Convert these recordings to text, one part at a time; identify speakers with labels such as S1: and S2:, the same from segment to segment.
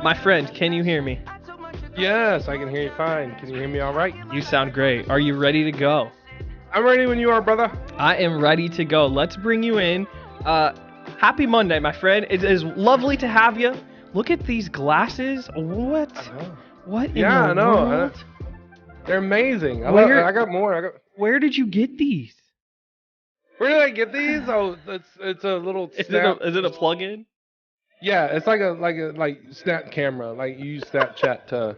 S1: My friend, can you hear me?
S2: Yes, I can hear you fine. Can you hear me all right?
S1: You sound great. Are you ready to go?
S2: I'm ready when you are, brother.
S1: I am ready to go. Let's bring you in. Happy Monday, my friend. It is lovely to have you. Look at these glasses. What? What in the
S2: I know.
S1: world?
S2: They're amazing. I got more.
S1: Where did you get these?
S2: Where did I get these? Oh, it's a little snap.
S1: Is it a plug-in?
S2: Yeah, it's like a snap camera. Like you use Snapchat to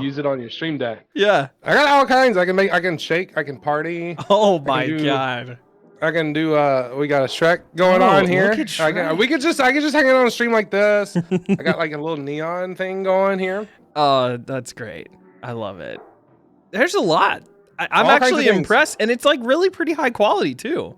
S2: use it on your stream deck.
S1: Yeah.
S2: I got all kinds. I can shake, I can party.
S1: Oh my god.
S2: I can do we got a Shrek going on here.
S1: Look at Shrek.
S2: I could just hang it on a stream like this. I got like a little neon thing going here.
S1: Oh, that's great. I love it. There's a lot. I'm
S2: All kinds
S1: actually
S2: of things.
S1: impressed, and it's like really pretty high quality too.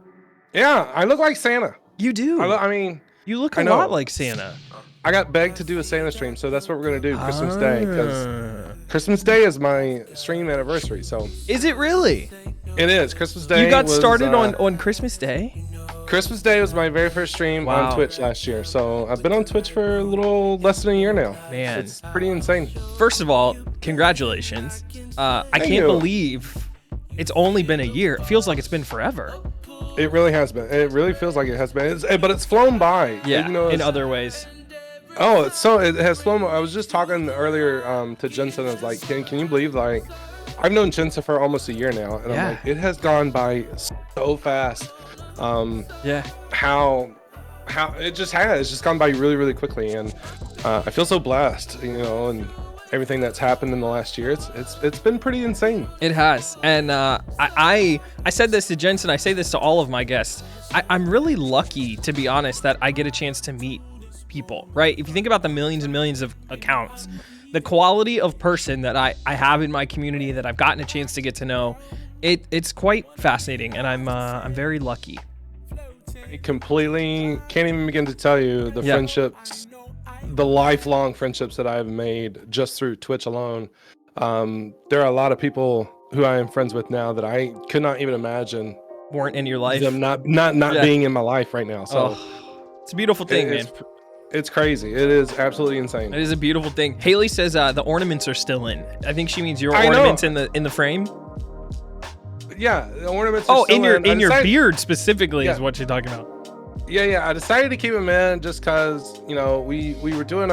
S2: Yeah, I look like Santa.
S1: You do.
S2: I mean,
S1: you look
S2: I
S1: a
S2: know.
S1: lot like Santa.
S2: I got begged to do a Santa stream, so that's what we're gonna do Christmas Day, because Christmas Day is my stream anniversary. So
S1: Is it really?
S2: it is Christmas Day.
S1: You got
S2: was,
S1: started on Christmas Day?
S2: Christmas Day was my very first stream
S1: Wow.
S2: on Twitch last year. So I've been on Twitch for a little less than a year now.
S1: Man.
S2: It's pretty insane.
S1: First of all, congratulations. I can't
S2: you.
S1: believe it's only been a year. It feels like it's been forever.
S2: It really has been. It really feels like it has been. But it's flown by.
S1: Yeah,
S2: Even though
S1: in
S2: it's-
S1: other ways.
S2: Oh, it has flown. I was just talking earlier to Jensen. I was like, can you believe, like, I've known Jensen for almost a year now, and
S1: Yeah.
S2: I'm like, it has gone by so fast.
S1: Yeah.
S2: How it just has. It's just gone by really, really quickly, and I feel so blessed, and everything that's happened in the last year. It's been pretty insane.
S1: It has. And I said this to Jensen. I say this to all of my guests. I'm really lucky, to be honest, that I get a chance to meet people, right? If you think about the millions and millions of accounts, the quality of person that I have in my community that I've gotten a chance to get to know, it's quite fascinating, and I'm very lucky.
S2: I completely can't even begin to tell you the friendships, the lifelong friendships that I've made just through Twitch alone. There are a lot of people who I am friends with now that I could not even imagine
S1: Weren't in your life.
S2: them not being in my life right now. So
S1: it's a beautiful thing, man.
S2: It's crazy. It is absolutely insane.
S1: It is a beautiful thing. Haley says the ornaments are still in. I think she means your
S2: I know.
S1: ornaments in the frame.
S2: Yeah, the ornaments.
S1: Oh,
S2: are still
S1: in your
S2: I decided-
S1: beard specifically is
S2: Yeah.
S1: what you're talking about.
S2: Yeah. I decided to keep them in just because we were doing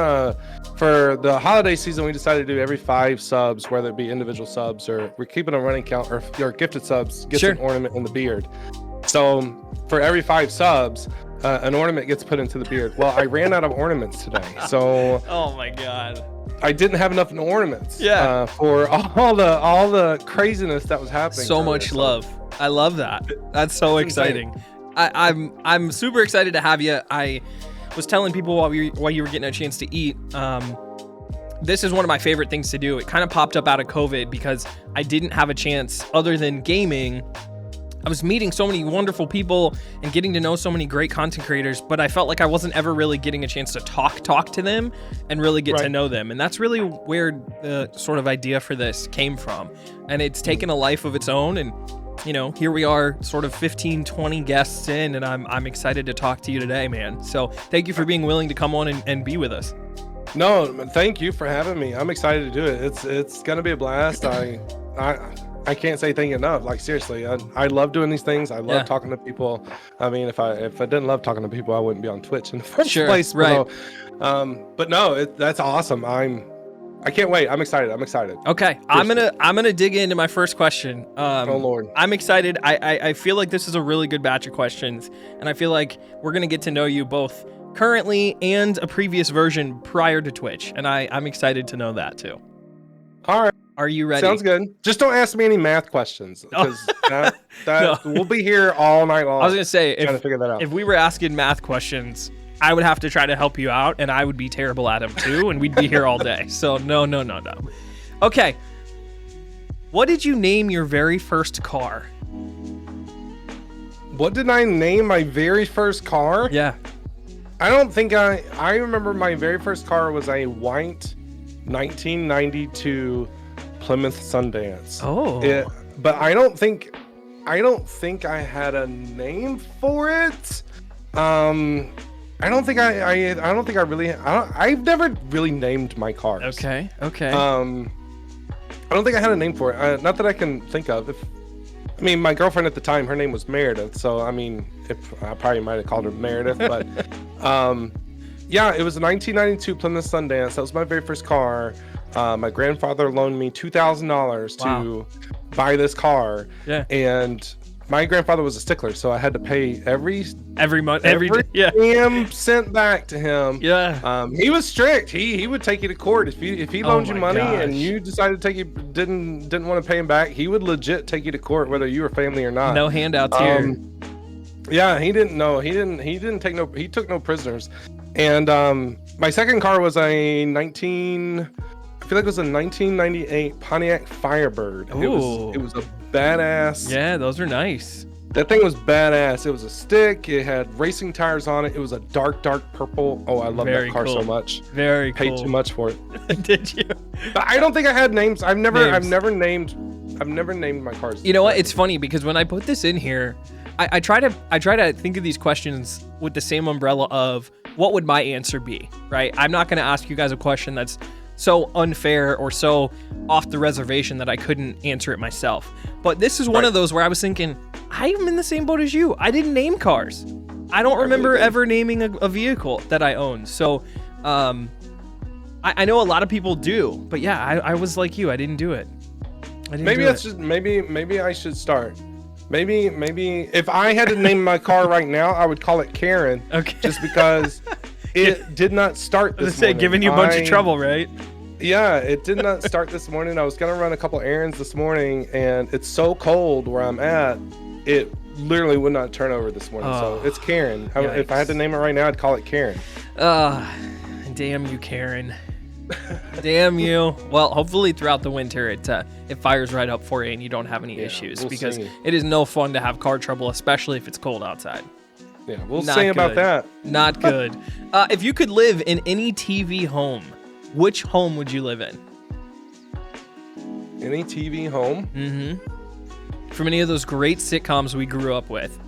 S2: for the holiday season. We decided to do every 5 subs, whether it be individual subs or we're keeping a running count, or your gifted subs gets
S1: Sure.
S2: an ornament in the beard. So for every 5 subs, an ornament gets put into the beard. Well, I ran out of ornaments today, so
S1: Oh my god.
S2: I didn't have enough ornaments.
S1: Yeah.
S2: For all the craziness that was happening.
S1: So
S2: earlier.
S1: much love. I love that. That's so
S2: It's insane.
S1: exciting. I'm super excited to have you. I was telling people while you were getting a chance to eat. This is one of my favorite things to do. It kind of popped up out of COVID because I didn't have a chance other than gaming. I was meeting so many wonderful people and getting to know so many great content creators, but I felt like I wasn't ever really getting a chance to talk to them and really get to
S2: Right.
S1: know them. And that's really where the sort of idea for this came from. And it's taken a life of its own. And, here we are sort of 15, 20 guests in, and I'm excited to talk to you today, man. So thank you for being willing to come on and be with us.
S2: No, thank you for having me. I'm excited to do it. It's gonna be a blast. I can't say thank you enough. Like, seriously, I love doing these things. I love talking to people. I mean, if I didn't love talking to people, I wouldn't be on Twitch in the first place.
S1: Right.
S2: But no, that's awesome. I can't wait. I'm excited.
S1: Okay, I'm gonna dig into my first question.
S2: Oh Lord.
S1: I'm excited. I feel like this is a really good batch of questions, and I feel like we're gonna get to know you both currently and a previous version prior to Twitch, and I'm excited to know that too.
S2: All right.
S1: Are you ready?
S2: Sounds good. Just don't ask me any math questions, because that
S1: No.
S2: we'll be here all night long.
S1: I was gonna say
S2: trying to figure that out.
S1: if we were asking math questions, I would have to try to help you out, and I would be terrible at them too, and we'd be here all day. So no. Okay. What did you name your very first car?
S2: What did I name my very first car?
S1: Yeah.
S2: I don't think I remember my very first car was a white 1992 Plymouth Sundance.
S1: Oh.
S2: But I don't think I had a name for it. I don't think I've never really named my cars.
S1: Okay.
S2: I don't think I had a name for it. Not that I can think of. My girlfriend at the time, her name was Meredith. So, I probably might have called her Meredith. But, yeah, it was a 1992 Plymouth Sundance. That was my very first car. My grandfather loaned me $2,000 to buy this car. Yeah. And my grandfather was a stickler, so I had to pay every
S1: month, every
S2: damn cent back to him.
S1: Yeah.
S2: He was strict. He would take you to court if he loaned you money and you decided to didn't want to pay him back. He would legit take you to court whether you were family or not.
S1: No handouts here.
S2: Yeah, he took no prisoners. And my second car was a 1998 Pontiac Firebird.
S1: Ooh.
S2: It was a badass.
S1: Yeah, those are nice.
S2: That thing was badass. It was a stick. It had racing tires on it. It was a dark purple. Oh, I love that car so much.
S1: Very cool.
S2: Paid too much for it.
S1: Did you?
S2: But I don't think I had names. I've never named my cars.
S1: You know what? It's funny because when I put this in here, I try to think of these questions with the same umbrella of what would my answer be, right? I'm not going to ask you guys a question that's so unfair or so off the reservation that I couldn't answer it myself. But this is one of those where I was thinking, I'm in the same boat as you. I didn't name cars. I don't remember ever naming a vehicle that I owned. So I know a lot of people do, but yeah, I was like you. I didn't do it.
S2: Maybe I should start. Maybe if I had to name my car right now, I would call it Karen.
S1: Okay.
S2: Just because it did not start this morning.
S1: Giving you a bunch of trouble, right?
S2: Yeah, it did not start this morning. I was going to run a couple errands this morning, and it's so cold where I'm at, it literally would not turn over this morning. So it's Karen. If I had to name it right now, I'd call it Karen.
S1: Damn you, Karen. Damn you. Well, hopefully throughout the winter it fires right up for you and you don't have any issues, because it is no fun to have car trouble, especially if it's cold outside.
S2: Yeah, we'll see about that.
S1: Not good. If you could live in any TV home, which home would you live in?
S2: Any TV home?
S1: Mm-hmm. From any of those great sitcoms we grew up with.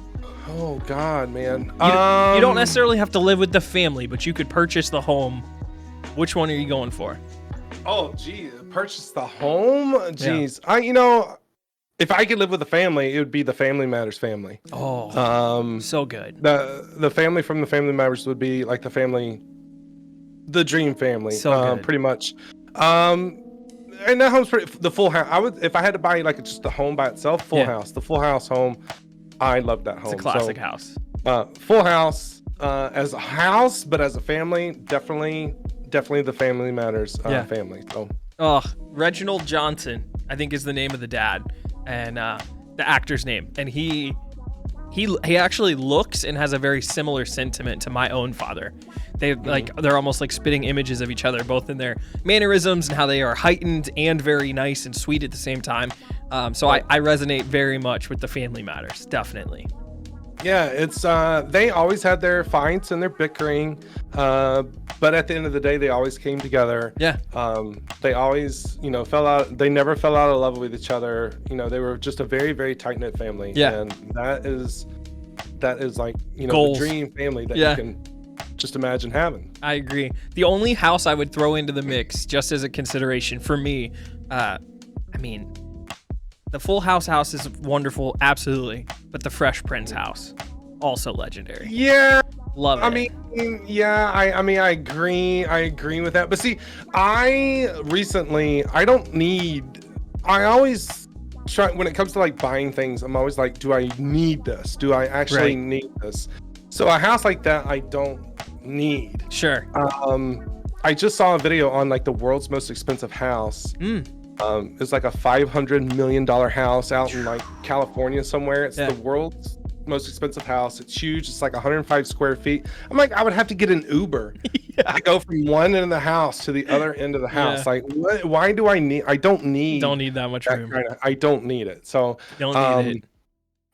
S2: Oh, God, man.
S1: You don't necessarily have to live with the family, but you could purchase the home. Which one are you going for?
S2: Oh, geez. Purchase the home? Jeez. Yeah. If I could live with a family, it would be the Family Matters family.
S1: Oh, so good.
S2: The family from the Family Matters would be like the dream family.
S1: So good.
S2: Pretty much. And that home's the full house. If I had to buy like just the home by itself, full house. The Full House home. I love that home.
S1: It's a classic house.
S2: Full House as a house, but as a family, definitely the Family Matters family. So.
S1: Reginald Johnson, I think, is the name of the dad, and the actor's name, and he actually looks and has a very similar sentiment to my own father. They're almost like spitting images of each other, both in their mannerisms and how they are heightened and very nice and sweet at the same time. So I resonate very much with the Family Matters, definitely.
S2: Yeah, it's they always had their fights and their bickering, but at the end of the day, they always came together.
S1: Yeah.
S2: They always, fell out. They never fell out of love with each other. They were just a very, very tight knit family.
S1: Yeah.
S2: And that is like
S1: Goals.
S2: The dream family that you can just imagine having.
S1: I agree. The only house I would throw into the mix, just as a consideration for me, the Full House is wonderful, absolutely, but the Fresh Prince house, also legendary.
S2: Yeah,
S1: love it.
S2: I agree with that. But see, I always try, when it comes to like buying things, I'm always like, do I need this? Do I actually need this? So a house like that, I don't need.
S1: Sure.
S2: I just saw a video on like the world's most expensive house. It's like a $500 million house out in like California somewhere. It's the world's most expensive house. It's huge. It's like 105 square feet. I'm like, I would have to get an Uber to go from one end of the house to the other end of the house. Like, why do I need? I don't need
S1: that much room.
S2: I don't need it. So
S1: don't need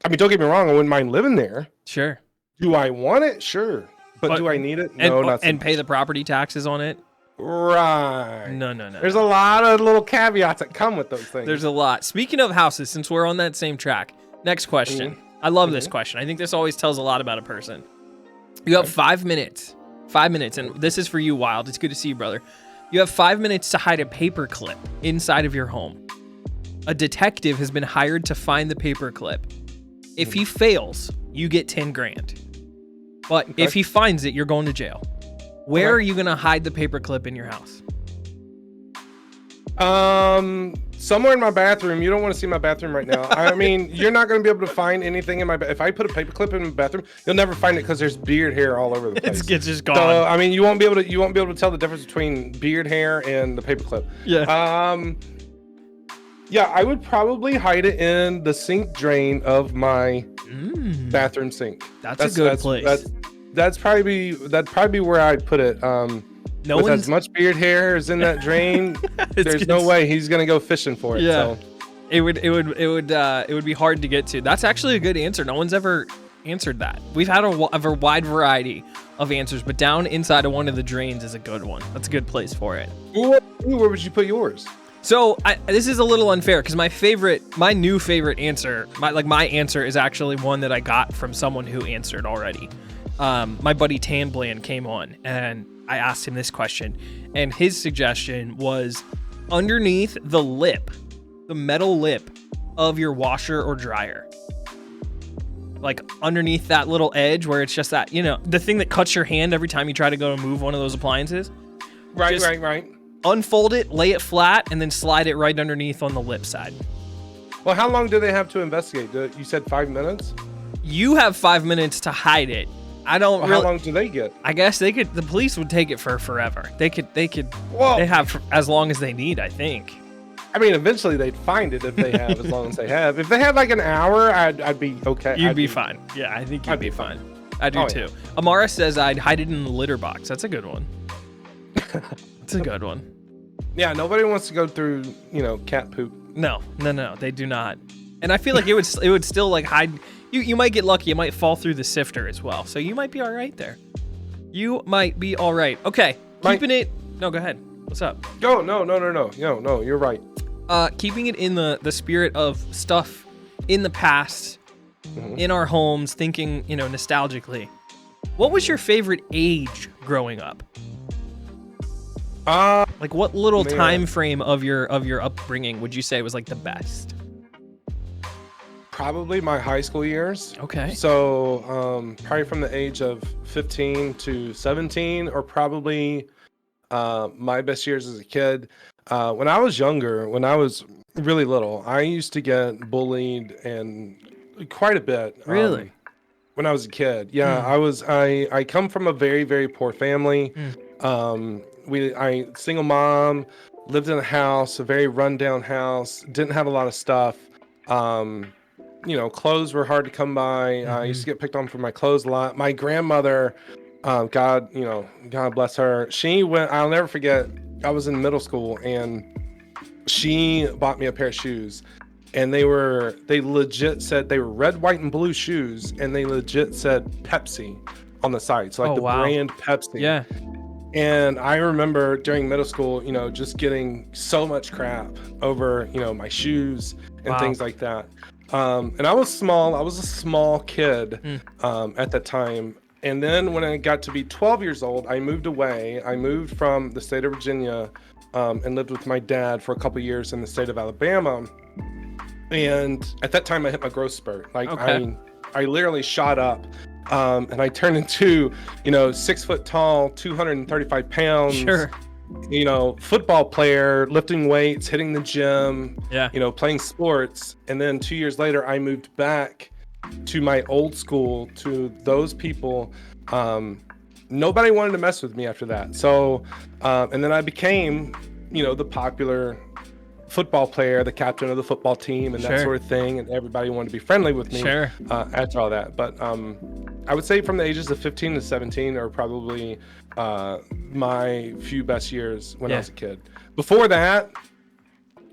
S1: it.
S2: Don't get me wrong. I wouldn't mind living there.
S1: Sure.
S2: Do I want it? Sure. But do I need it? No, not so
S1: and pay the property taxes on it.
S2: Right.
S1: No.
S2: There's a lot of little caveats that come with those things.
S1: There's a lot. Speaking of houses, since we're on that same track, next question. I love this question. I think this always tells a lot about a person. You have 5 minutes 5 minutes, and this is for you, Wild. It's good to see you, brother. You have 5 minutes to hide a paperclip inside of your home. A detective has been hired to find the paperclip. If he fails, you get 10 grand. But if he finds it, you're going to jail. Where are you going to hide the paperclip in your house?
S2: Somewhere in my bathroom. You don't want to see my bathroom right now. I mean, you're not going to be able to find anything in my if I put a paperclip in my bathroom, you'll never find it because there's beard hair all over the place.
S1: It's just gone.
S2: So, I mean, you won't be able to tell the difference between beard hair and the paperclip.
S1: Yeah.
S2: Yeah, I would probably hide it in the sink drain of my bathroom sink.
S1: That's a good place.
S2: That'd probably be where I'd put it. With as much beard hair as in that drain, there's no way he's gonna go fishing for it.
S1: Yeah.
S2: So.
S1: It would be hard to get to. That's actually a good answer. No one's ever answered that. We've had a wide variety of answers, but down inside of one of the drains is a good one. That's a good place for it.
S2: Where would you put yours?
S1: So this is a little unfair because my new favorite answer, my answer is actually one that I got from someone who answered already. My buddy Tanbland came on and I asked him this question, and his suggestion was underneath the metal lip of your washer or dryer. Like underneath that little edge where it's just that, the thing that cuts your hand every time you try to go to move one of those appliances.
S2: Right.
S1: Unfold it, lay it flat, and then slide it right underneath on the lip side.
S2: Well, how long do they have to investigate? You said 5 minutes?
S1: You have 5 minutes to hide it. How
S2: long do they get?
S1: I guess the police would take it for forever. They have as long as they need, I think.
S2: I mean, eventually they'd find it if they have, as long as they have. If they had like an hour, I'd be okay.
S1: You'd be fine. Yeah, I think you'd be fine. I do too. Yeah. Amara says I'd hide it in the litter box. That's a good one. That's a good one.
S2: Yeah, nobody wants to go through, cat poop.
S1: No, they do not. And I feel like it would still like hide. You might get lucky. It might fall through the sifter as well. So you might be all right there. You might be all right. Okay, keeping it. No, go ahead. What's up?
S2: No, you're right.
S1: Keeping it in the spirit of stuff in the past, in our homes, thinking, nostalgically. What was your favorite age growing up? Like what little time frame of your upbringing would you say was like the best?
S2: Probably my high school years.
S1: Okay.
S2: So probably from the age of 15 to 17, or probably my best years as a kid. When I was younger, when I was really little, I used to get bullied and quite a bit.
S1: Really?
S2: When I was a kid. Yeah, I come from a very, very poor family. I single mom, lived in a house, a very rundown house, didn't have a lot of stuff. Clothes were hard to come by. I used to get picked on for my clothes a lot. My grandmother, God bless her. I'll never forget, I was in middle school and she bought me a pair of shoes, and they legit said they were red, white, and blue shoes, and they legit said Pepsi on the side. So brand Pepsi. Yeah. And I remember during middle school, just getting so much crap over, my shoes and things like that. And I was small. I was a small kid at that time. And then when I got to be 12 years old, I moved away. I moved from the state of Virginia and lived with my dad for a couple years in the state of Alabama. And at that time, I hit my growth spurt. I literally shot up. And I turned into, 6 foot tall, 235 pounds.
S1: Sure.
S2: Football player, lifting weights, hitting the gym, playing sports. And then 2 years later, I moved back to my old school, to those people. Nobody wanted to mess with me after that. So, and then I became, the popular football player, the captain of the football team, and that sort of thing. And everybody wanted to be friendly with me after all that. But I would say from the ages of 15 to 17 are probably my few best years when I was a kid. Before that,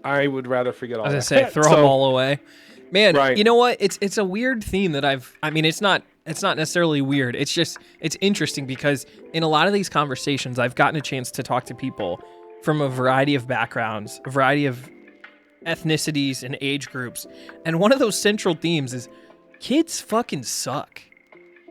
S2: I would rather forget all that.
S1: As I say, throw them all away. Man, you know what? It's a weird theme that it's not necessarily weird. It's interesting because in a lot of these conversations, I've gotten a chance to talk to people from a variety of backgrounds, a variety of ethnicities and age groups. And one of those central themes is kids fucking suck.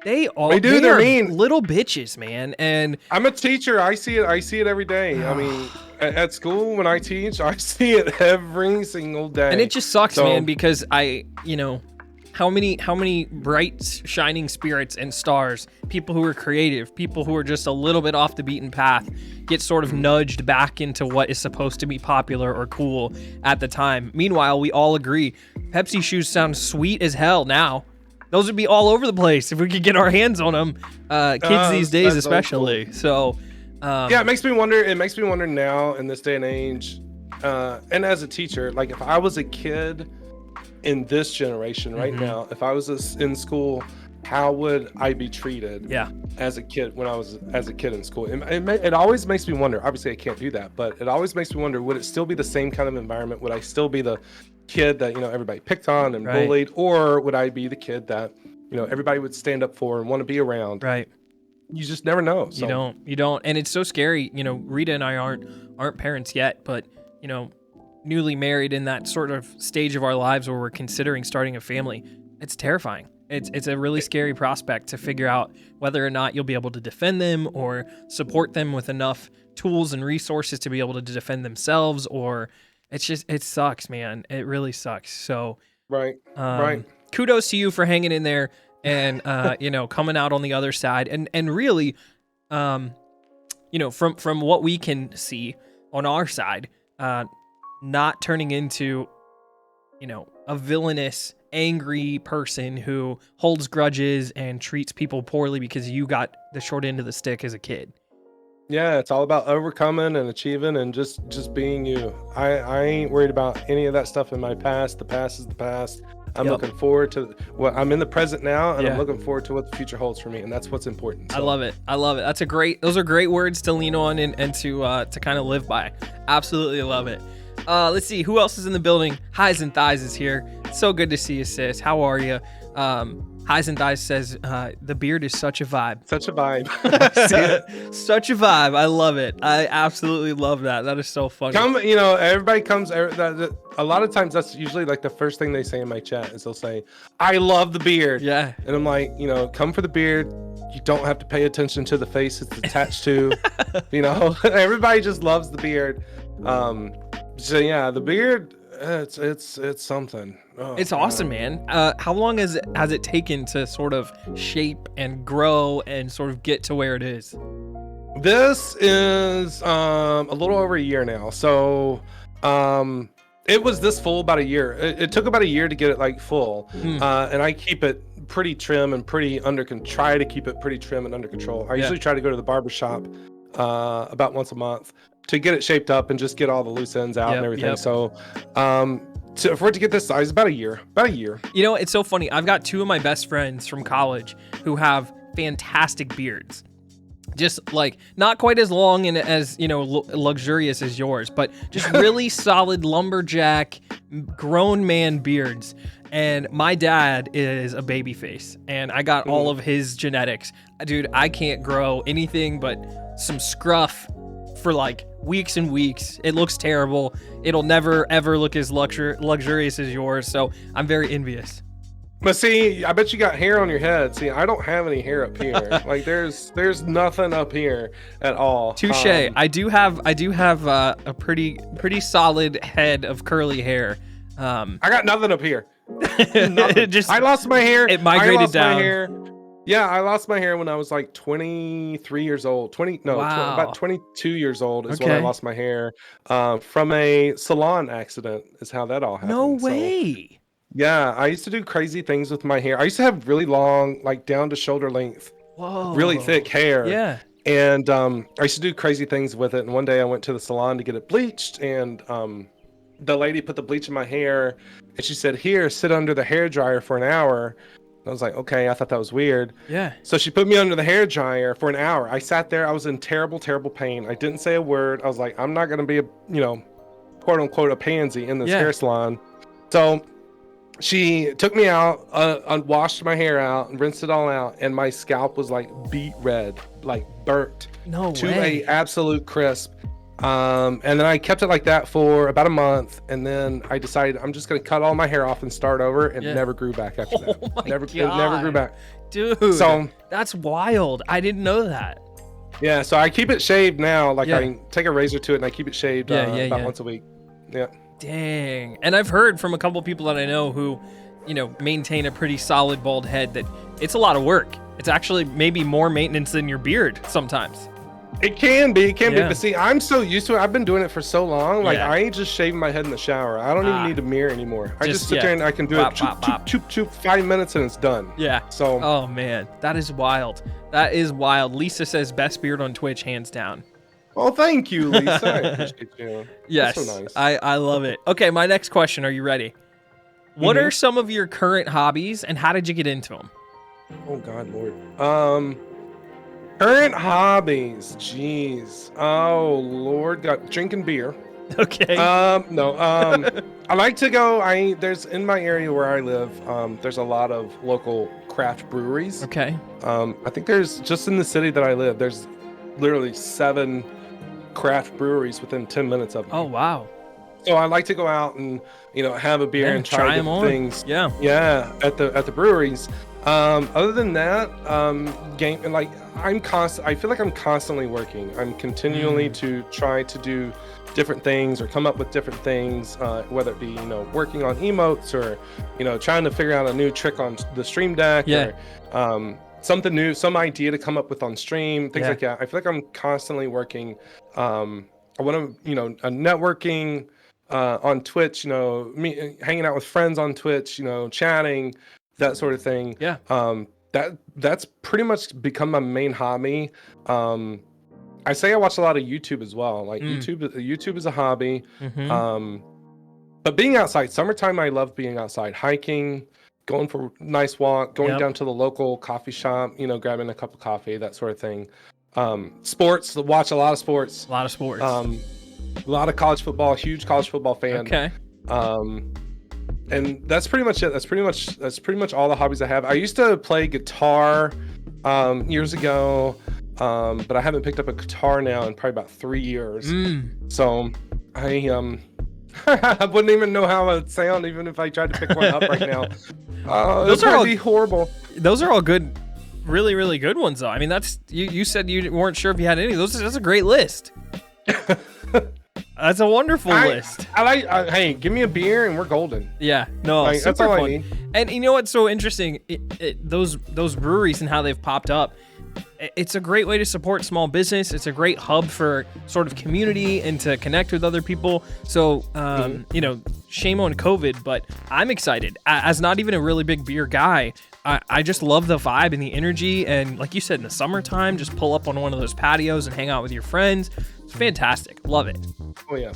S1: They
S2: do. They're
S1: are
S2: mean.
S1: little bitches, man. And
S2: I'm a teacher. I see it every day. I mean, at school when I teach, I see it every single day.
S1: And it just sucks, man, because how many bright shining spirits and stars, people who are creative, people who are just a little bit off the beaten path, get sort of nudged back into what is supposed to be popular or cool at the time. Meanwhile, we all agree Pepsi shoes sound sweet as hell now. Those would be all over the place if we could get our hands on them. Kids these days especially. Cool. So
S2: yeah, it makes me wonder now in this day and age, and as a teacher, like if I was a kid in this generation right now, if I was in school, how would I be treated as a kid when I was as a kid in school? It always makes me wonder. Obviously I can't do that, but it always makes me wonder, would it still be the same kind of environment? Would I still be the kid that everybody picked on and bullied, or would I be the kid that everybody would stand up for and want to be around?
S1: Right.
S2: You just never know. So.
S1: You don't, and it's so scary. Rita and I aren't parents yet, but newly married, in that sort of stage of our lives where we're considering starting a family. It's terrifying. It's a really scary prospect to figure out whether or not you'll be able to defend them or support them with enough tools and resources to be able to defend themselves, or it sucks, man. It really sucks. So
S2: right.
S1: Kudos to you for hanging in there and coming out on the other side, and really from what we can see on our side, not turning into a villainous, angry person who holds grudges and treats people poorly because you got the short end of the stick as a kid.
S2: Yeah, it's all about overcoming and achieving and just being you. I ain't worried about any of that stuff in my past. The past is the past. I'm looking forward to what I'm in the present now, and I'm looking forward to what the future holds for me, and that's what's important. So.
S1: I love it. Those are great words to lean on and to kind of live by. Absolutely love it. Let's see who else is in the building. Highs and Thighs is here. So good to see you, sis. How are you? Highs and Thighs says the beard is such a vibe.
S2: Such a vibe.
S1: Such a vibe. I love it. I absolutely love that. That is so funny.
S2: Everybody comes. A lot of times that's usually like the first thing they say in my chat is they'll say, "I love the beard." Yeah. And I'm like, come for the beard. You don't have to pay attention to the face it's attached to. Everybody just loves the beard. So yeah, the beard, it's something. Oh,
S1: it's awesome, man. How long has it taken to sort of shape and grow and sort of get to where it is?
S2: This is a little over a year now. So it was this full about a year. It took about a year to get it like full. And I keep it pretty trim and pretty try to keep it pretty trim and under control. I usually try to go to the barbershop about once a month to get it shaped up and just get all the loose ends out and everything. So for it to get this size, about a year.
S1: It's so funny. I've got two of my best friends from college who have fantastic beards. Just like not quite as long and as luxurious as yours, but just really solid lumberjack grown man beards. And my dad is a baby face, and I got all of his genetics. Dude, I can't grow anything but some scruff for like weeks and weeks. It looks terrible. It'll never ever look as luxurious as yours. So I'm very envious.
S2: But see, I bet you got hair on your head. See, I don't have any hair up here. Like there's nothing up here at all.
S1: Touche. I do have a pretty solid head of curly hair.
S2: I got nothing up here. I lost my hair.
S1: It migrated down.
S2: I lost my hair when I was like 23 years old. About 22 years old is when I lost my hair from a salon accident. Is how that all happened.
S1: No way.
S2: So, yeah, I used to do crazy things with my hair. I used to have really long, like down to shoulder length, really thick hair. Yeah. And I used to do crazy things with it. And one day I went to the salon to get it bleached, and the lady put the bleach in my hair, and she said, "Here, sit under the hair dryer for an hour." I was like, okay, I thought that was weird. Yeah. So she put me under the hair dryer for an hour. I sat there. I was in terrible, terrible pain. I didn't say a word. I was like, I'm not going to be quote unquote, a pansy in this hair salon. So she took me out, washed my hair out, and rinsed it all out, and my scalp was like beet red, like burnt to a absolute crisp. And then I kept it like that for about a month, and then I decided I'm just going to cut all my hair off and start over, and it never grew back after that.
S1: It
S2: never grew back.
S1: Dude,
S2: So
S1: that's wild. I didn't know that.
S2: yeah, so I keep it shaved now. Like
S1: Yeah.
S2: I take a razor to it and I keep it shaved about once a week. Yeah.
S1: Dang. And I've heard from a couple people that I know who, maintain a pretty solid bald head that it's a lot of work. It's actually maybe more maintenance than your beard sometimes.
S2: It can be,
S1: Yeah.
S2: but see, I'm so used to it. I've been doing it for so long. Like
S1: Yeah.
S2: I ain't just shaving my head in the shower. I don't even need a mirror anymore. I just sit there and I can do
S1: Bop,
S2: it,
S1: bop, bop.
S2: choop, 5 minutes and it's done.
S1: Yeah.
S2: So,
S1: Oh man, that is wild. That is wild. Lisa says best beard on Twitch, hands down.
S2: well, thank you, Lisa. I appreciate you.
S1: Yes,
S2: That's so nice.
S1: I love it. Okay, my next question. Are you ready? What are some of your current hobbies, and how did you get into them?
S2: Oh God, Lord. Current hobbies. Jeez. Oh Lord, got drinking beer.
S1: Okay.
S2: No. I like to go. There's in my area where I live. There's a lot of local craft breweries.
S1: Okay.
S2: I think there's just in the city that I live. There's literally 7 craft breweries within 10 minutes of me.
S1: Oh wow.
S2: So I like to go out and have a beer and try
S1: them
S2: different
S1: on.
S2: things.
S1: Yeah.
S2: Yeah, at the breweries. Other than that, game and like I feel like I'm constantly working. I'm continually to try to do different things or come up with different things, whether it be working on emotes or trying to figure out a new trick on the stream deck or something new, some idea to come up with on stream, things like that. I feel like I'm constantly working. I want to networking on Twitch, me hanging out with friends on Twitch, chatting, that sort of thing.
S1: Yeah.
S2: That's pretty much become my main hobby. I say I watch a lot of YouTube as well. Like YouTube is a hobby. But being outside, summertime, I love being outside, hiking, going for a nice walk, going down to the local coffee shop, grabbing a cup of coffee, that sort of thing. Sports, watch a lot of sports.
S1: A lot of sports.
S2: A lot of college football, huge college football fan.
S1: Okay.
S2: And that's pretty much it. That's pretty much all the hobbies I have. I used to play guitar years ago, but I haven't picked up a guitar now in probably about 3 years. So I I wouldn't even know how it would sound even if I tried to pick one up right now. Those are be horrible.
S1: Those are all good, really, really good ones though. I mean, that's you said you weren't sure if you had any of those. That's a great list. That's a wonderful list.
S2: Hey, give me a beer and we're golden.
S1: Yeah, no,
S2: Like,
S1: super
S2: that's all
S1: fun.
S2: I need.
S1: And you know what's so interesting? Those breweries and how they've popped up. It's a great way to support small business. It's a great hub for sort of community and to connect with other people. So, shame on COVID, but I'm excited. As not even a really big beer guy, I just love the vibe and the energy. And like you said, in the summertime, just pull up on one of those patios and hang out with your friends. It's fantastic. Love it.
S2: Oh yeah.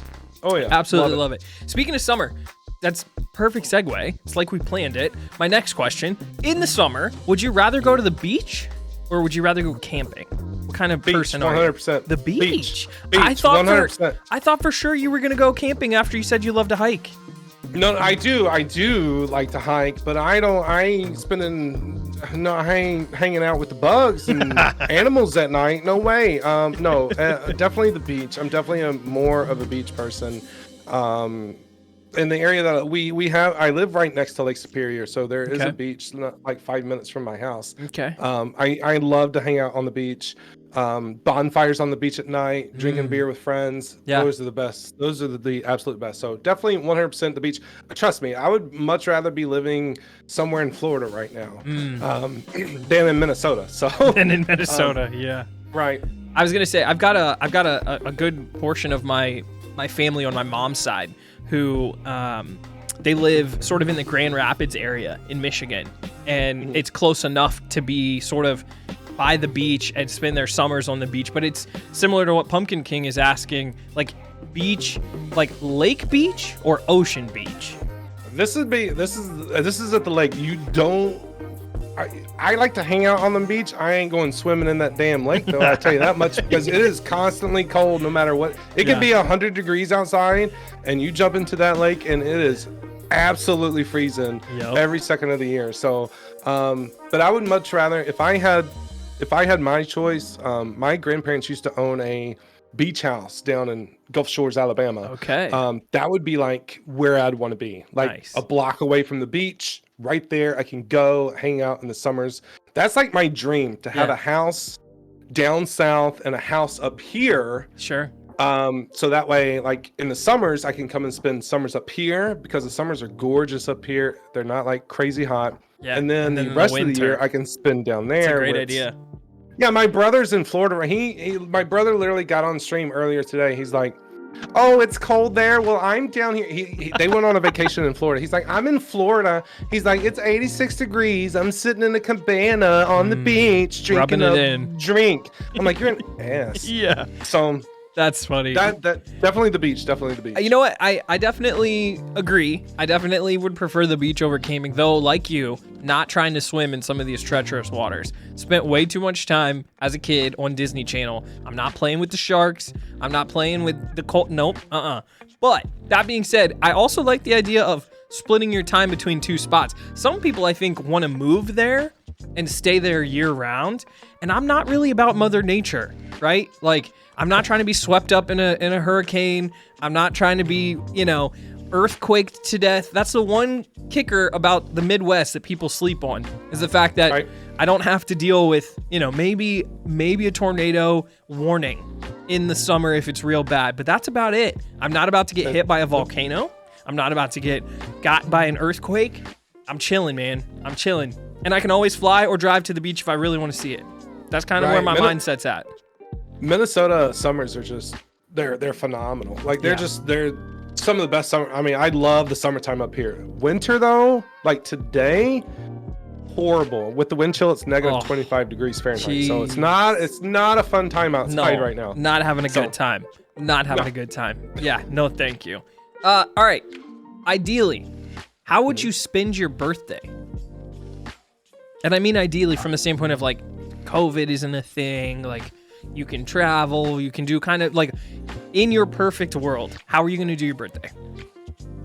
S1: Absolutely love it. Speaking of summer, that's perfect segue. It's like we planned it. My next question, in the summer, would you rather go to the beach or would you rather go camping? What kind of person are you?
S2: 100%.
S1: The beach.
S2: Beach,
S1: I thought
S2: 100%.
S1: I thought for sure you were going to go camping after you said you love to hike.
S2: No, I do like to hike, but I ain't hanging out with the bugs and animals at night. No way. No, definitely the beach. I'm definitely more of a beach person. In the area that we have, I live right next to Lake Superior, so there is a beach not like 5 minutes from my house.
S1: Okay.
S2: I love to hang out on the beach. Bonfires on the beach at night, drinking beer with friends.
S1: Yeah.
S2: Those are the best. Those are the absolute best. So definitely 100% the beach. Trust me, I would much rather be living somewhere in Florida right now than in Minnesota. So
S1: And in Minnesota, yeah.
S2: Right.
S1: I was gonna say I've got a good portion of my family on my mom's side who they live sort of in the Grand Rapids area in Michigan, and it's close enough to be sort of by the beach and spend their summers on the beach. But it's similar to what Pumpkin King is asking, like beach, like lake beach or ocean beach.
S2: This is at the lake. You don't. I like to hang out on the beach. I ain't going swimming in that damn lake though. I'll tell you that much, because it is constantly cold no matter what. It could be 100 degrees outside and you jump into that lake and it is absolutely freezing every second of the year. So, but I would much rather, if I had my choice, my grandparents used to own a beach house down in Gulf Shores, Alabama.
S1: Okay.
S2: That would be like where I'd want to be, like a block away from the beach, right there. I can go hang out in the summers. That's like my dream, to have a house down south and a house up here.
S1: Sure.
S2: So that way, like in the summers, I can come and spend summers up here, because the summers are gorgeous up here. They're not like crazy hot.
S1: Yeah.
S2: And then the rest of the year I can spend down there.
S1: That's a great idea.
S2: Yeah, my brother's in Florida. My brother literally got on stream earlier today. He's like, "Oh, it's cold there. Well, I'm down here." They went on a vacation in Florida. He's like, "I'm in Florida." He's like, "It's 86 degrees. I'm sitting in a cabana on the beach drinking a drink." I'm like, "You're an ass."
S1: Yeah.
S2: So
S1: that's funny.
S2: That definitely the beach. Definitely the beach.
S1: You know what? I definitely agree. I definitely would prefer the beach over camping, though. Like you, not trying to swim in some of these treacherous waters. Spent way too much time as a kid on Disney Channel. I'm not playing with the sharks. I'm not playing with the cold. Nope. But that being said, I also like the idea of splitting your time between two spots. Some people, I think, want to move there and stay there year round. And I'm not really about Mother Nature, right? Like, I'm not trying to be swept up in a hurricane. I'm not trying to be, earthquaked to death. That's the one kicker about the Midwest that people sleep on, is the fact that I don't have to deal with, maybe a tornado warning in the summer if it's real bad, but that's about it. I'm not about to get hit by a volcano. I'm not about to get got by an earthquake. I'm chilling, man. I'm chilling. And I can always fly or drive to the beach if I really want to see it. That's kind of where my mindset's at.
S2: Minnesota summers are just, they're phenomenal. Like they're some of the best summer. I mean, I love the summertime up here. Winter though, like today, horrible. With the wind chill, it's negative 25 degrees Fahrenheit. Geez. So it's not a fun time outside right now.
S1: Not having a good time. Not having a good time. Yeah, no thank you. All right. Ideally, how would you spend your birthday? And I mean ideally from the standpoint of like COVID isn't a thing, like you can travel, you can do kind of like in your perfect world, how are you going to do your birthday?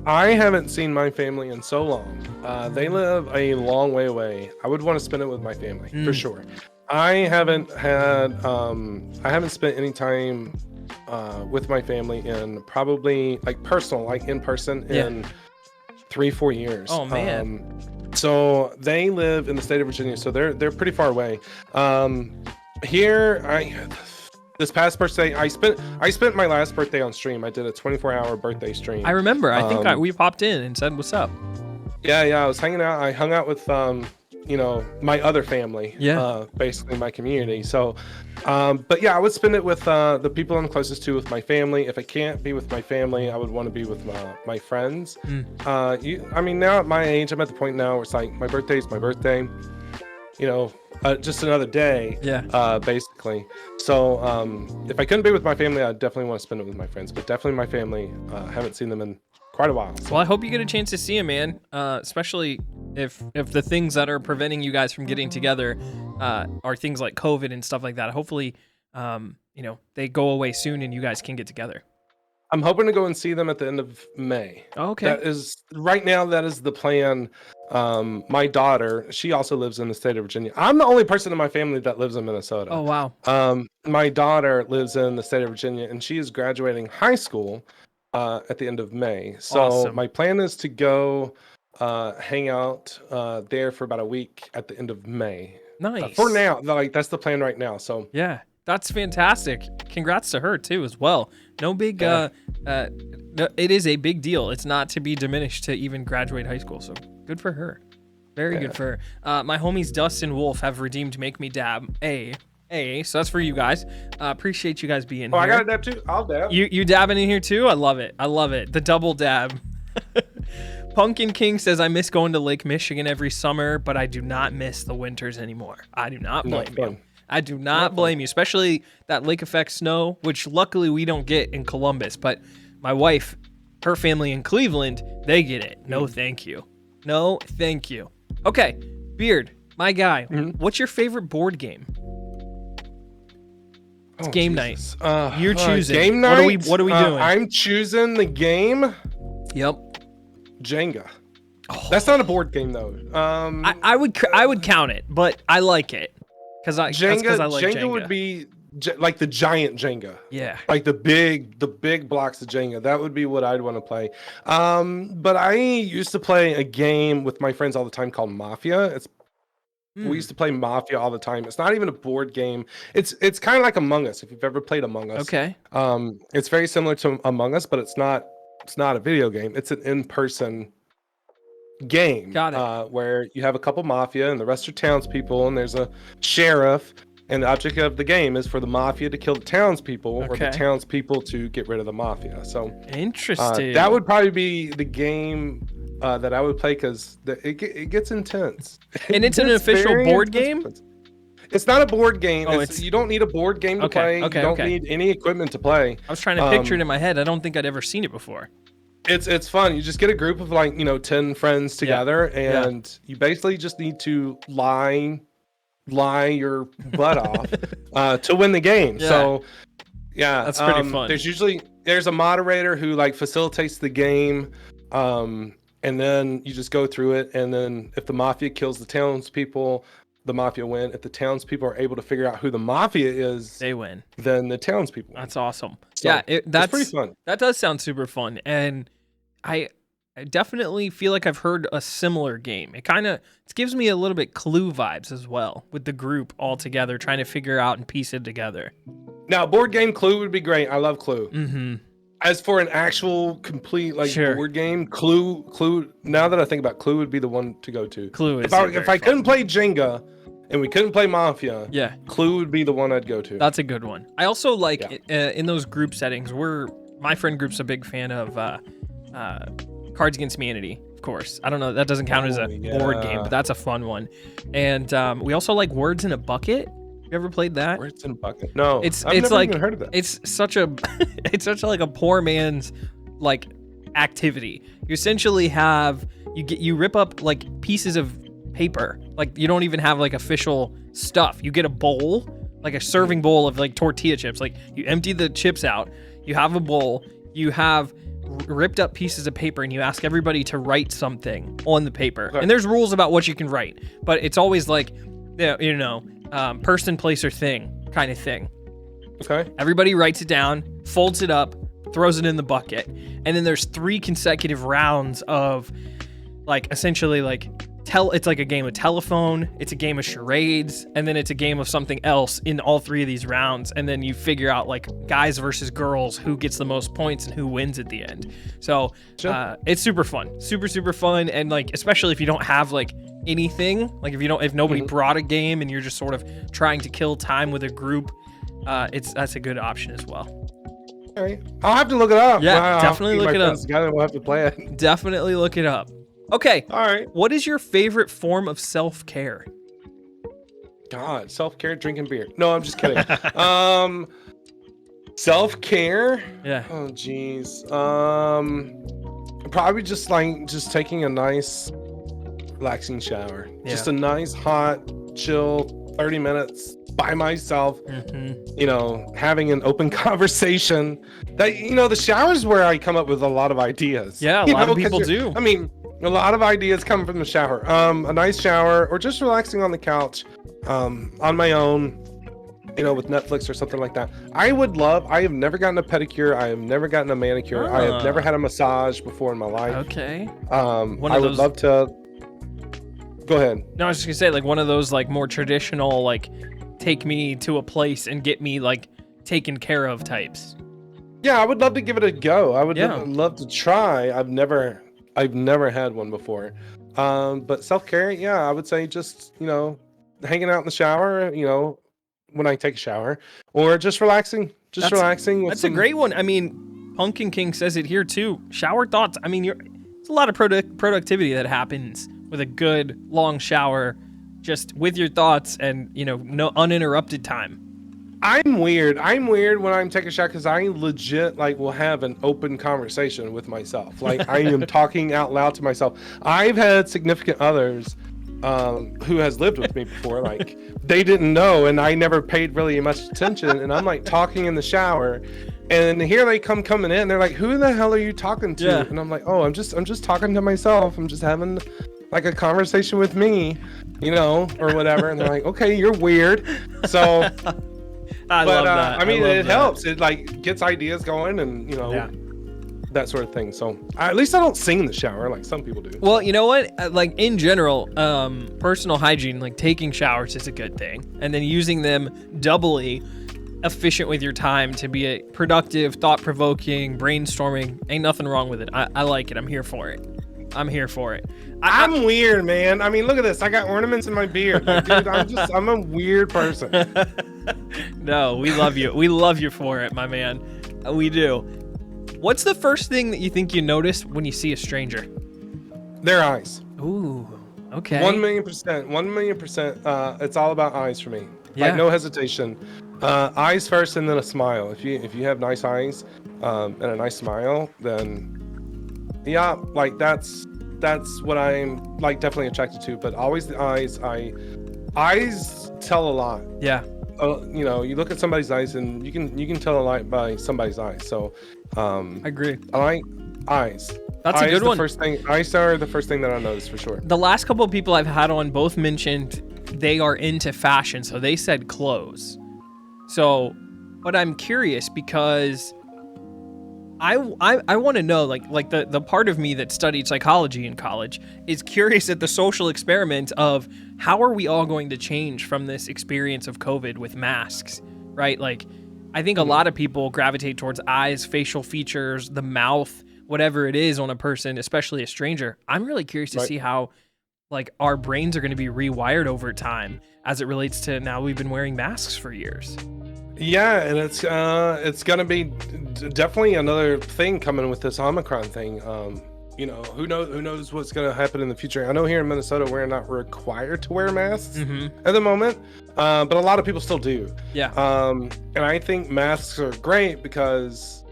S2: I haven't seen my family in so long. They live a long way away. I would want to spend it with my family for sure. I haven't spent any time with my family in probably like personal, like in person in 3-4 years.
S1: Oh man.
S2: So they live in the state of Virginia, so they're pretty far away. This past birthday, I spent my last birthday on stream. I did a 24-hour birthday stream.
S1: I remember. I think we popped in and said, "What's up?"
S2: Yeah. I was hanging out. I hung out with my other family. Basically my community. So, but yeah, I would spend it with the people I'm closest to, with my family. If I can't be with my family, I would want to be with my friends. Now at my age, I'm at the point now where it's like my birthday's my birthday. Just another day. Basically. So if I couldn't be with my family, I'd definitely want to spend it with my friends. But definitely my family. Haven't seen them in quite a while. So.
S1: Well, I hope you get a chance to see him, man. Especially if the things that are preventing you guys from getting together are things like COVID and stuff like that. Hopefully, they go away soon and you guys can get together.
S2: I'm hoping to go and see them at the end of May.
S1: Oh, okay.
S2: That is the plan. My daughter, she also lives in the state of Virginia. I'm the only person in my family that lives in Minnesota.
S1: Oh, wow.
S2: My daughter lives in the state of Virginia, and she is graduating high school at the end of May. So awesome. My plan is to go hang out there for about a week at the end of May.
S1: Nice.
S2: For now, that's the plan right now. So
S1: yeah, that's fantastic. Congrats to her too, as well. No big. It is a big deal. It's not to be diminished to even graduate high school. So good for her. Very good for her. My homies Dustin Wolf have redeemed Make Me Dab so that's for you guys. Appreciate you guys being here.
S2: I got a dab too. I'll dab.
S1: You dabbing in here too? I love it. The double dab. Pumpkin King says, I miss going to Lake Michigan every summer, but I do not miss the winters anymore. I do not blame you. I do not blame you, especially that lake effect snow, which luckily we don't get in Columbus, but my wife, her family in Cleveland, they get it. No, thank you. No, thank you. Okay, Beard, my guy, what's your favorite board game? It's game night. You're choosing.
S2: Game night?
S1: What are we doing?
S2: I'm choosing the game.
S1: Yep.
S2: Jenga. That's not a board game though.
S1: I would count it, but I like it because I like Jenga.
S2: Jenga would be like the giant Jenga.
S1: Yeah.
S2: Like the big blocks of Jenga. That would be what I'd want to play. But I used to play a game with my friends all the time called Mafia. We used to play Mafia all the time. It's not even a board game. It's kind of like Among Us, if you've ever played Among Us.
S1: Okay.
S2: It's very similar to Among Us, but it's not a video game. It's an in-person game.
S1: Got it.
S2: Where you have a couple mafia and the rest are townspeople, and there's a sheriff, and the object of the game is for the mafia to kill the townspeople or the townspeople to get rid of the mafia. So
S1: interesting.
S2: That would probably be the game that I would play, because it gets intense.
S1: And it's an official board game?
S2: It's not a board game. You don't need a board game to play. You don't need any equipment to play.
S1: I was trying to picture it in my head. I don't think I'd ever seen it before.
S2: It's fun. You just get a group of 10 friends together, and you basically just need to lie your butt off to win the game. Yeah. So
S1: that's pretty fun.
S2: There's a moderator who facilitates the game, and then you just go through it, and then if the mafia kills the townspeople, the mafia win. If the townspeople are able to figure out who the mafia is,
S1: they win. Then
S2: the townspeople win.
S1: That's awesome. So that's
S2: pretty fun.
S1: That does sound super fun, and I definitely feel like I've heard a similar game. It gives me a little bit Clue vibes as well, with the group all together trying to figure out and piece it together.
S2: Now, board game Clue would be great. I love Clue.
S1: Mm-hmm.
S2: As for an actual complete board game, Clue. Now that I think about it, Clue would be the one to go to.
S1: Clue is
S2: if I couldn't play Jenga and we couldn't play Mafia, Clue would be the one I'd go to.
S1: That's a good one. I also in those group settings, my friend group's a big fan of Cards Against Humanity, of course. I don't know, that doesn't count as a board game, but that's a fun one. And we also like Words in a Bucket. You ever played that?
S2: Words in a Bucket? No,
S1: I've never even heard of that. It's such a a poor man's activity. You essentially you rip up pieces of paper. You don't even have official stuff. You get a bowl, a serving bowl of tortilla chips. You empty the chips out. You have a bowl. You have ripped up pieces of paper, and you ask everybody to write something on the paper. Okay. And there's rules about what you can write, but it's always person, place, or thing kind of thing.
S2: Okay.
S1: Everybody writes it down, folds it up, throws it in the bucket, and then there's 3 consecutive rounds of essentially it's like a game of telephone, it's a game of charades, and then it's a game of something else in all 3 of these rounds, and then you figure out guys versus girls, who gets the most points and who wins at the end. So it's super fun, super fun, and especially if you don't have anything, if nobody brought a game and you're just sort of trying to kill time with a group, that's a good option as well.
S2: All right, I'll have to look it up.
S1: Yeah, definitely look it up.
S2: We'll have to play it.
S1: Definitely look it up. Okay.
S2: All right.
S1: What is your favorite form of self-care?
S2: God, self-care, drinking beer. No, I'm just kidding. Self-care?
S1: Yeah.
S2: Oh, geez. Probably just taking a nice, relaxing shower. Yeah. Just a nice, hot, chill, 30 minutes by myself. Mm-hmm. Having an open conversation. That the shower's where I come up with a lot of ideas.
S1: Yeah, a lot of people do.
S2: I mean, a lot of ideas come from the shower. A nice shower, or just relaxing on the couch, on my own, with Netflix or something like that. I have never gotten a pedicure. I have never gotten a manicure. I have never had a massage before in my life.
S1: Okay.
S2: I would love to. Go ahead.
S1: No, I was just gonna say, one of those more traditional, take me to a place and get me taken care of types.
S2: Yeah, I would love to give it a go. I would love to try. I've never had one before. But self-care, I would say just, hanging out in the shower, when I take a shower, or just relaxing. Relaxing.
S1: That's a great one. I mean, Pumpkin King says it here too. Shower thoughts. I mean, there's a lot of productivity that happens with a good long shower, just with your thoughts and, no uninterrupted time.
S2: I'm weird when I'm taking a shower, because I legit will have an open conversation with myself. I am talking out loud to myself. I've had significant others who has lived with me before, they didn't know, and I never paid really much attention, and I'm talking in the shower, and here they coming in, they're like, who the hell are you talking to? Yeah. And I'm like, oh, I'm just talking to myself. I'm just having a conversation with me, or whatever. And they're like, okay, you're weird. So
S1: I love that.
S2: I mean,
S1: love
S2: it
S1: that.
S2: helps. It like gets ideas going, and
S1: Yeah.
S2: that sort of thing. So at least I don't sing in the shower like some people do.
S1: Well, you know what? Like in general, personal hygiene, like taking showers is a good thing, and then using them doubly efficient with your time to be a productive, thought-provoking, brainstorming. Ain't nothing wrong with it. I like it. I'm here for it.
S2: I'm weird, man. I mean, look at this. I got ornaments in my beard. Like, dude, I'm a weird person.
S1: No, we love you. We love you for it, my man. We do. What's the first thing that you think you notice when you see a stranger?
S2: Their eyes.
S1: Ooh, okay.
S2: 1,000,000%. 1,000,000%. It's all about eyes for me.
S1: Yeah.
S2: Like, no hesitation. Eyes first, and then a smile. If you have nice eyes and a nice smile, then yeah, like that's what I'm like definitely attracted to. But always the eyes. Eyes tell a lot.
S1: Yeah.
S2: You look at somebody's eyes, and you can tell a lot by somebody's eyes. So
S1: I agree.
S2: I like eyes.
S1: That's a good one.
S2: Eyes are the first thing that I noticed for sure.
S1: The last couple of people I've had on both mentioned they are into fashion, so they said clothes. So, but I'm curious because I want to know, like the part of me that studied psychology in college is curious at the social experiment of how are we all going to change from this experience of COVID with masks, right? Like, I think a lot of people gravitate towards eyes, facial features, the mouth, whatever it is on a person, especially a stranger. I'm really curious to see how, like, our brains are going to be rewired over time as it relates to now we've been wearing masks for years.
S2: Yeah, and it's gonna be definitely another thing coming with this Omicron thing. Who knows what's gonna happen in the future. I know here in Minnesota we're not required to wear masks at the moment, but a lot of people still do.
S1: Yeah.
S2: And I think masks are great because,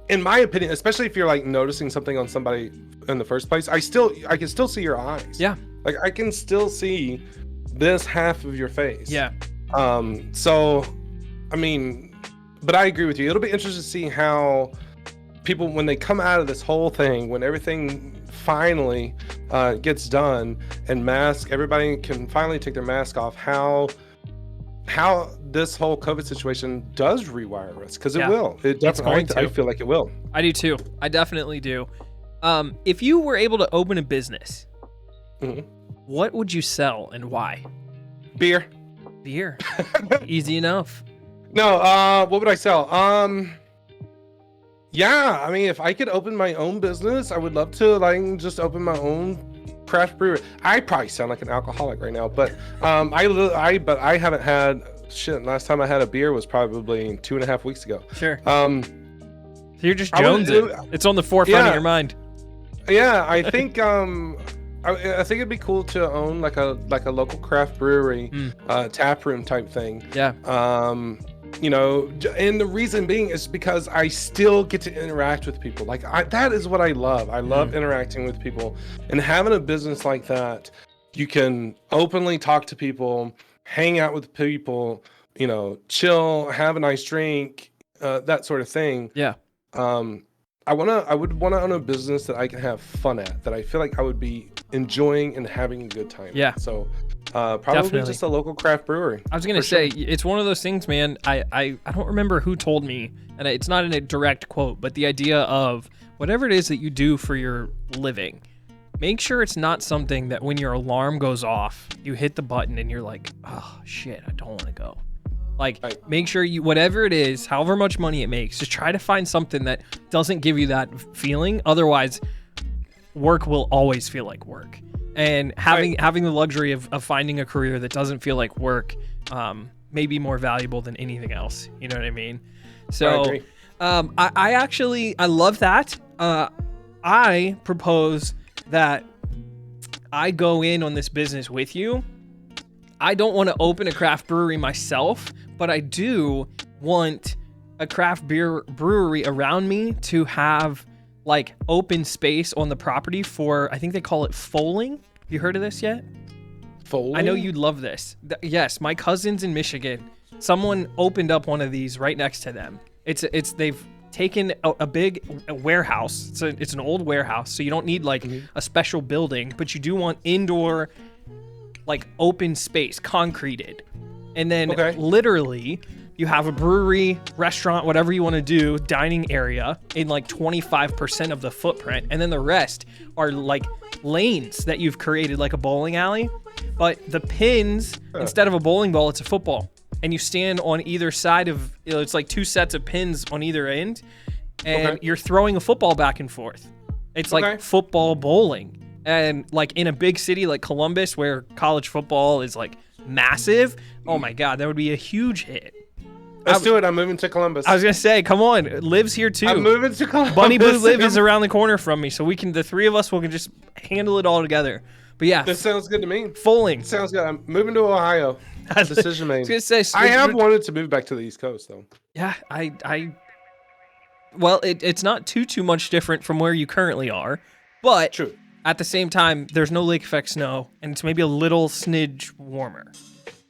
S2: in my opinion, especially if you're like noticing something on somebody in the first place, I can still see your eyes.
S1: Yeah.
S2: Like I can still see this half of your face.
S1: Yeah.
S2: So, I mean, but I agree with you. It'll be interesting to see how people, when they come out of this whole thing, when everything finally gets done and everybody can finally take their mask off, how this whole COVID situation does rewire us, because it will. It definitely. I feel like it will.
S1: I do too. I definitely do. If you were able to open a business, what would you sell and why?
S2: Beer.
S1: Easy enough.
S2: No, what would I sell? Yeah, I mean, if I could open my own business, I would love to just open my own craft brewery. I probably sound like an alcoholic right now, but I haven't had shit. Last time I had a beer was probably 2.5 weeks ago.
S1: Sure. So you're just jonesing. It's on the forefront of your mind.
S2: Yeah, I think I think it'd be cool to own like a local craft brewery, tap room type thing.
S1: Yeah.
S2: And the reason being is because I still get to interact with people. Like that is what I love. I love interacting with people, and having a business like that, you can openly talk to people, hang out with people, chill, have a nice drink, that sort of thing.
S1: Yeah.
S2: I would want to own a business that I can have fun at, that I feel like I would be enjoying and having a good time.
S1: Yeah.
S2: So probably
S1: Definitely.
S2: just a local craft brewery.
S1: I was going to say, it's one of those things, man. I don't remember who told me, and it's not in a direct quote, but the idea of whatever it is that you do for your living, make sure it's not something that when your alarm goes off, you hit the button and you're like, oh shit, I don't want to go. Like, make sure whatever it is, however much money it makes, just try to find something that doesn't give you that feeling. Otherwise, work will always feel like work. And having the luxury of finding a career that doesn't feel like work may be more valuable than anything else. You know what I mean? So, I love that. I propose that I go in on this business with you. I don't want to open a craft brewery myself, but I do want a craft beer brewery around me to have like open space on the property for, I think they call it foaling. Have you heard of this yet?
S2: Foaling?
S1: I know you'd love this. Yes, my cousins in Michigan, someone opened up one of these right next to them. They've taken a big warehouse. It's an old warehouse, so you don't need like a special building, but you do want indoor, like open space, concreted. And then literally you have a brewery, restaurant, whatever you want to do, dining area in like 25% of the footprint. And then the rest are like lanes that you've created like a bowling alley. But the pins, instead of a bowling ball, it's a football. And you stand on either side of, it's like 2 sets of pins on either end. And you're throwing a football back and forth. It's like football bowling. And like in a big city like Columbus, where college football is like massive, oh my God, that would be a huge hit.
S2: Let's do it. I'm moving to Columbus.
S1: I was gonna say, come on, Liv's here too.
S2: I'm moving to Columbus.
S1: Bunny Blue Liv is around the corner from me, so we can, the three of us, can just handle it all together. But yeah,
S2: this sounds good to me.
S1: Fulling
S2: sounds good. I'm moving to Ohio. Decision made. I have wanted to move back to the East Coast though.
S1: Yeah, well, it's not too much different from where you currently are, but
S2: true.
S1: At the same time, there's no lake effect snow, and it's maybe a little smidge warmer.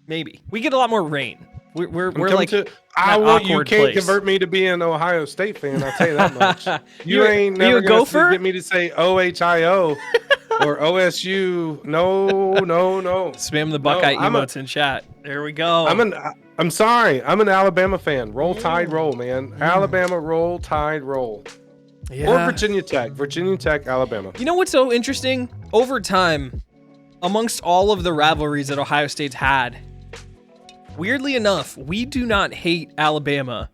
S1: Maybe we get a lot more rain. We're like
S2: you can't convert me to be an Ohio State fan. I'll tell you that much. You ain't never gonna get me to say OHIO or OSU. No.
S1: Spam the Buckeye emotes in chat. There we go.
S2: I'm sorry. I'm an Alabama fan. Roll Tide, roll, man. Alabama, roll Tide, roll. Yeah. Or Virginia Tech, Alabama.
S1: You know what's so interesting? Over time, amongst all of the rivalries that Ohio State's had, weirdly enough, we do not hate Alabama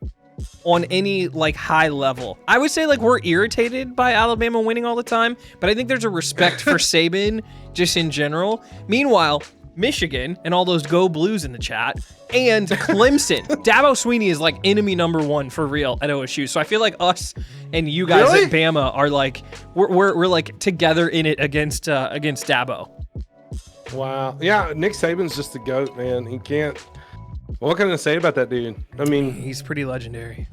S1: on any like high level. I would say like we're irritated by Alabama winning all the time, but I think there's a respect for Saban just in general. Meanwhile, Michigan and all those Go Blues in the chat, and Clemson. Dabo Swinney is like enemy number one for real at OSU. So I feel like us and you guys at Bama are like we're like together in it against Dabo.
S2: Wow. Yeah, Nick Saban's just the GOAT, man. He can't. What can I say about that dude? I mean,
S1: he's pretty legendary.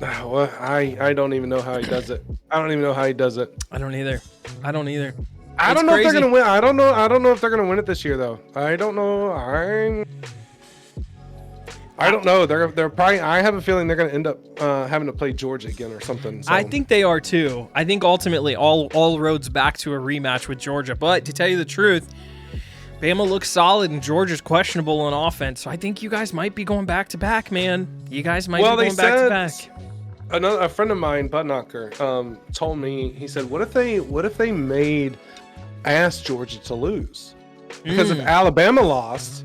S2: Well, I don't even know how he does it. I don't either.
S1: I don't know
S2: if they're gonna win. I don't know if they're gonna win it this year though. I don't know. I don't know. They're probably. I have a feeling they're gonna end up having to play Georgia again or something. So.
S1: I think they are too. I think ultimately all roads back to a rematch with Georgia. But to tell you the truth, Bama looks solid and Georgia's questionable on offense. So I think you guys might be going back to back, man. You guys might be going back to back.
S2: A friend of mine, Butt Knocker, told me, he said, what if they asked Georgia to lose? Because if Alabama lost,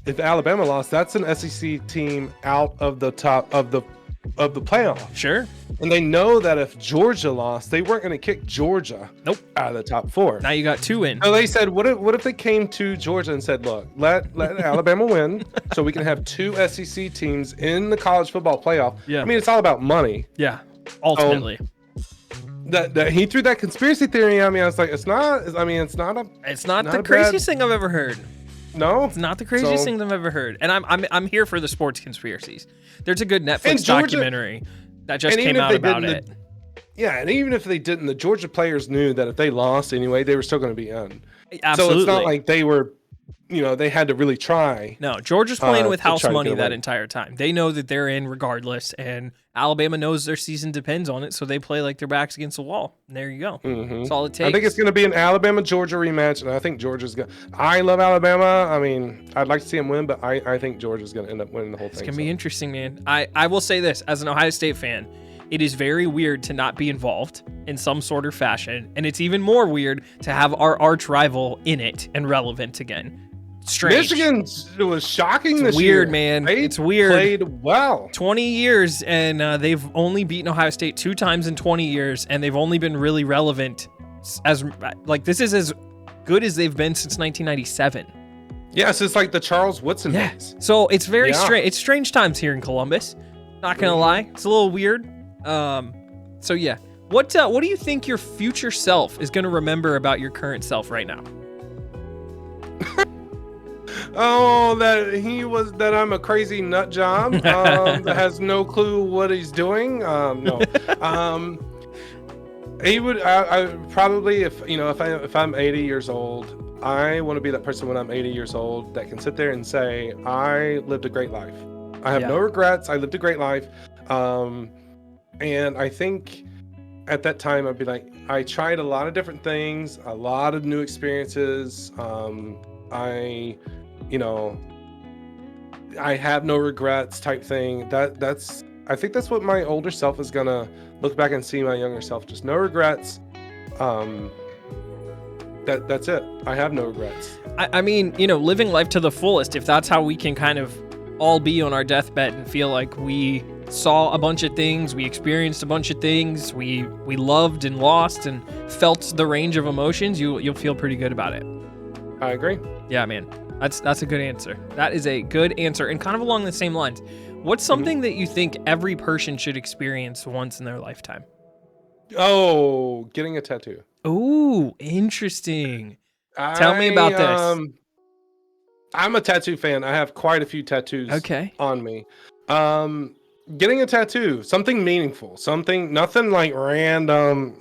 S2: that's an SEC team out of the top of the playoff.
S1: Sure.
S2: And they know that if Georgia lost, they weren't going to kick Georgia out of the top 4.
S1: Now you got 2 in.
S2: So they said, what if they came to Georgia and said, look, let Alabama win so we can have 2 SEC teams in the college football playoff. Yeah. I mean, it's all about money.
S1: Yeah, ultimately.
S2: That he threw that conspiracy theory at me. I was like, it's not
S1: the craziest thing I've ever heard.
S2: No,
S1: it's not the craziest thing I've ever heard. And I'm here for the sports conspiracies. There's a good Netflix documentary that just came out about it.
S2: And even if they didn't, the Georgia players knew that if they lost anyway, they were still going to be in.
S1: Absolutely.
S2: So it's not like they were, they had to really try.
S1: No, Georgia's playing with house money that entire time. They know that they're in regardless, and Alabama knows their season depends on it, so they play like their backs against the wall. And there you go. Mm-hmm. That's all it takes.
S2: I think it's going to be an Alabama-Georgia rematch, and I think Georgia's going to... I love Alabama. I mean, I'd like to see them win, but I think Georgia's going to end up winning the whole thing.
S1: It's going to be interesting, man. I will say this, as an Ohio State fan, it is very weird to not be involved in some sort of fashion, and it's even more weird to have our arch rival in it and relevant again. Strange.
S2: Michigan was shocking this
S1: year.
S2: Weird,
S1: man. It's weird.
S2: Played well.
S1: 20 years, and they've only beaten Ohio State 2 times in 20 years, and they've only been really relevant this is as good as they've been since 1997.
S2: Yes, it's like the Charles Woodson days.
S1: So it's very strange. It's strange times here in Columbus. Not gonna lie, it's a little weird. So yeah, what do you think your future self is gonna remember about your current self right now?
S2: Oh, that I'm a crazy nut job that has no clue what he's doing. No. He would. I probably, if I'm 80 years old, I want to be that person when I'm 80 years old that can sit there and say, I lived a great life. I have no regrets. I lived a great life. And I think at that time I'd be like, I tried a lot of different things, a lot of new experiences. I have no regrets type thing. I think that's what my older self is gonna look back and see my younger self. Just no regrets. That's it. I have no regrets.
S1: I mean, living life to the fullest, if that's how we can kind of all be on our deathbed and feel like we saw a bunch of things, we experienced a bunch of things, we loved and lost and felt the range of emotions, you'll feel pretty good about it.
S2: I agree.
S1: Yeah, man. That's a good answer. That is a good answer. And kind of along the same lines, what's something that you think every person should experience once in their lifetime?
S2: Oh, getting a tattoo.
S1: Ooh, interesting. Tell me about this.
S2: I'm a tattoo fan. I have quite a few tattoos on me. Getting a tattoo, something meaningful, nothing like random,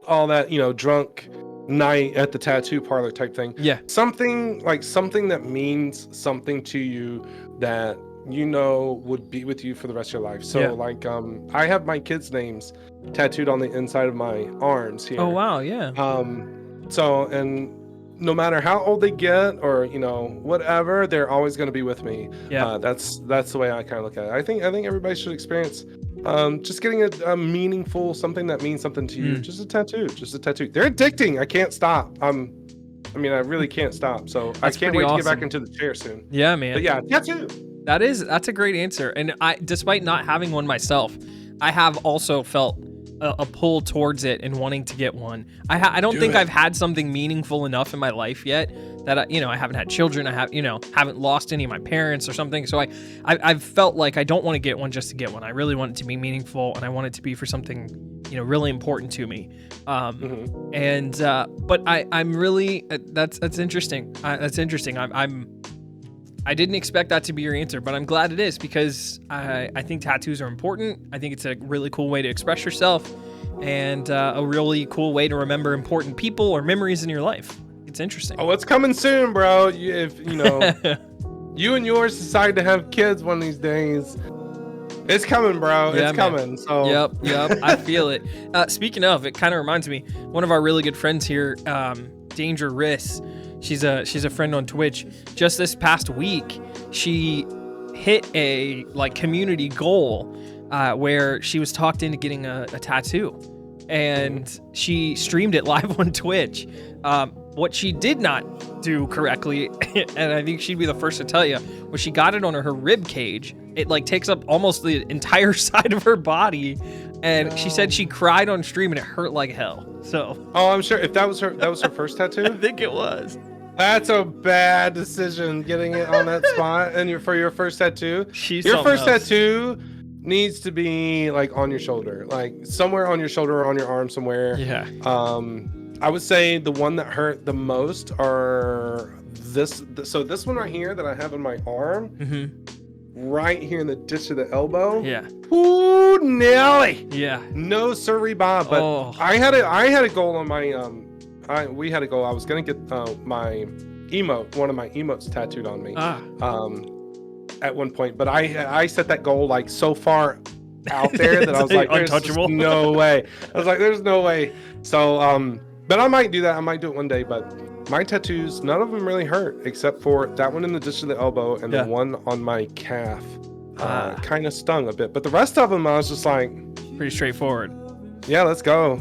S2: all that, drunk night at the tattoo parlor type thing.
S1: Yeah.
S2: Something that means something to you that would be with you for the rest of your life. So I have my kids' names tattooed on the inside of my arms here.
S1: Oh wow, yeah.
S2: And no matter how old they get or whatever, they're always going to be with me.
S1: Yeah.
S2: That's the way I kind of look at it. I think everybody should experience just getting a meaningful, something that means something to you. Just a tattoo. They're addicting. I can't stop. I really can't stop. So I can't wait to get back into the chair soon.
S1: Yeah, man.
S2: But yeah, tattoo.
S1: That's a great answer. And despite not having one myself, I have also felt a pull towards it and wanting to get one. I don't think I've had something meaningful enough in my life yet that I haven't had children. I haven't lost any of my parents or something. So I've felt like I don't want to get one just to get one. I really want it to be meaningful, and I want it to be for something really important to me. But I'm really that's interesting. That's interesting. I didn't expect that to be your answer, but I'm glad it is, because I think tattoos are important. I think it's a really cool way to express yourself, and a really cool way to remember important people or memories in your life. It's interesting.
S2: Oh, it's coming soon, bro. If you and yours decide to have kids one of these days, it's coming, bro. Yeah, it's coming. So
S1: Yep. I feel it. Speaking of, it kind of reminds me, one of our really good friends here, Danger Riss. She's a friend on Twitch. Just this past week, she hit a community goal where she was talked into getting a tattoo, and she streamed it live on Twitch. What she did not do correctly, and I think she'd be the first to tell you, was she got it on her rib cage. It takes up almost the entire side of her body, and she said she cried on stream and it hurt like hell. So,
S2: I'm sure if that was her first tattoo.
S1: I think it was.
S2: That's a bad decision, getting it on that spot and for your first tattoo. Your first tattoo needs to be on your shoulder, somewhere on your shoulder or on your arm somewhere.
S1: Yeah.
S2: I would say the one that hurt the most are this one right here that I have in my arm, right here in the ditch of the elbow.
S1: Yeah.
S2: Ooh, Nelly.
S1: Yeah.
S2: No siree, Bob. But I had a goal on my we had a goal. I was gonna get one of my emotes tattooed on me. At one point, but I set that goal so far out there that I was like,
S1: untouchable.
S2: No way. I was like, there's no way. So but I might do that. I might do it one day. But my tattoos, none of them really hurt except for that one in the ditch of the elbow and the one on my calf. Kind of stung a bit, but the rest of them I was just like,
S1: pretty straightforward.
S2: Yeah, let's go.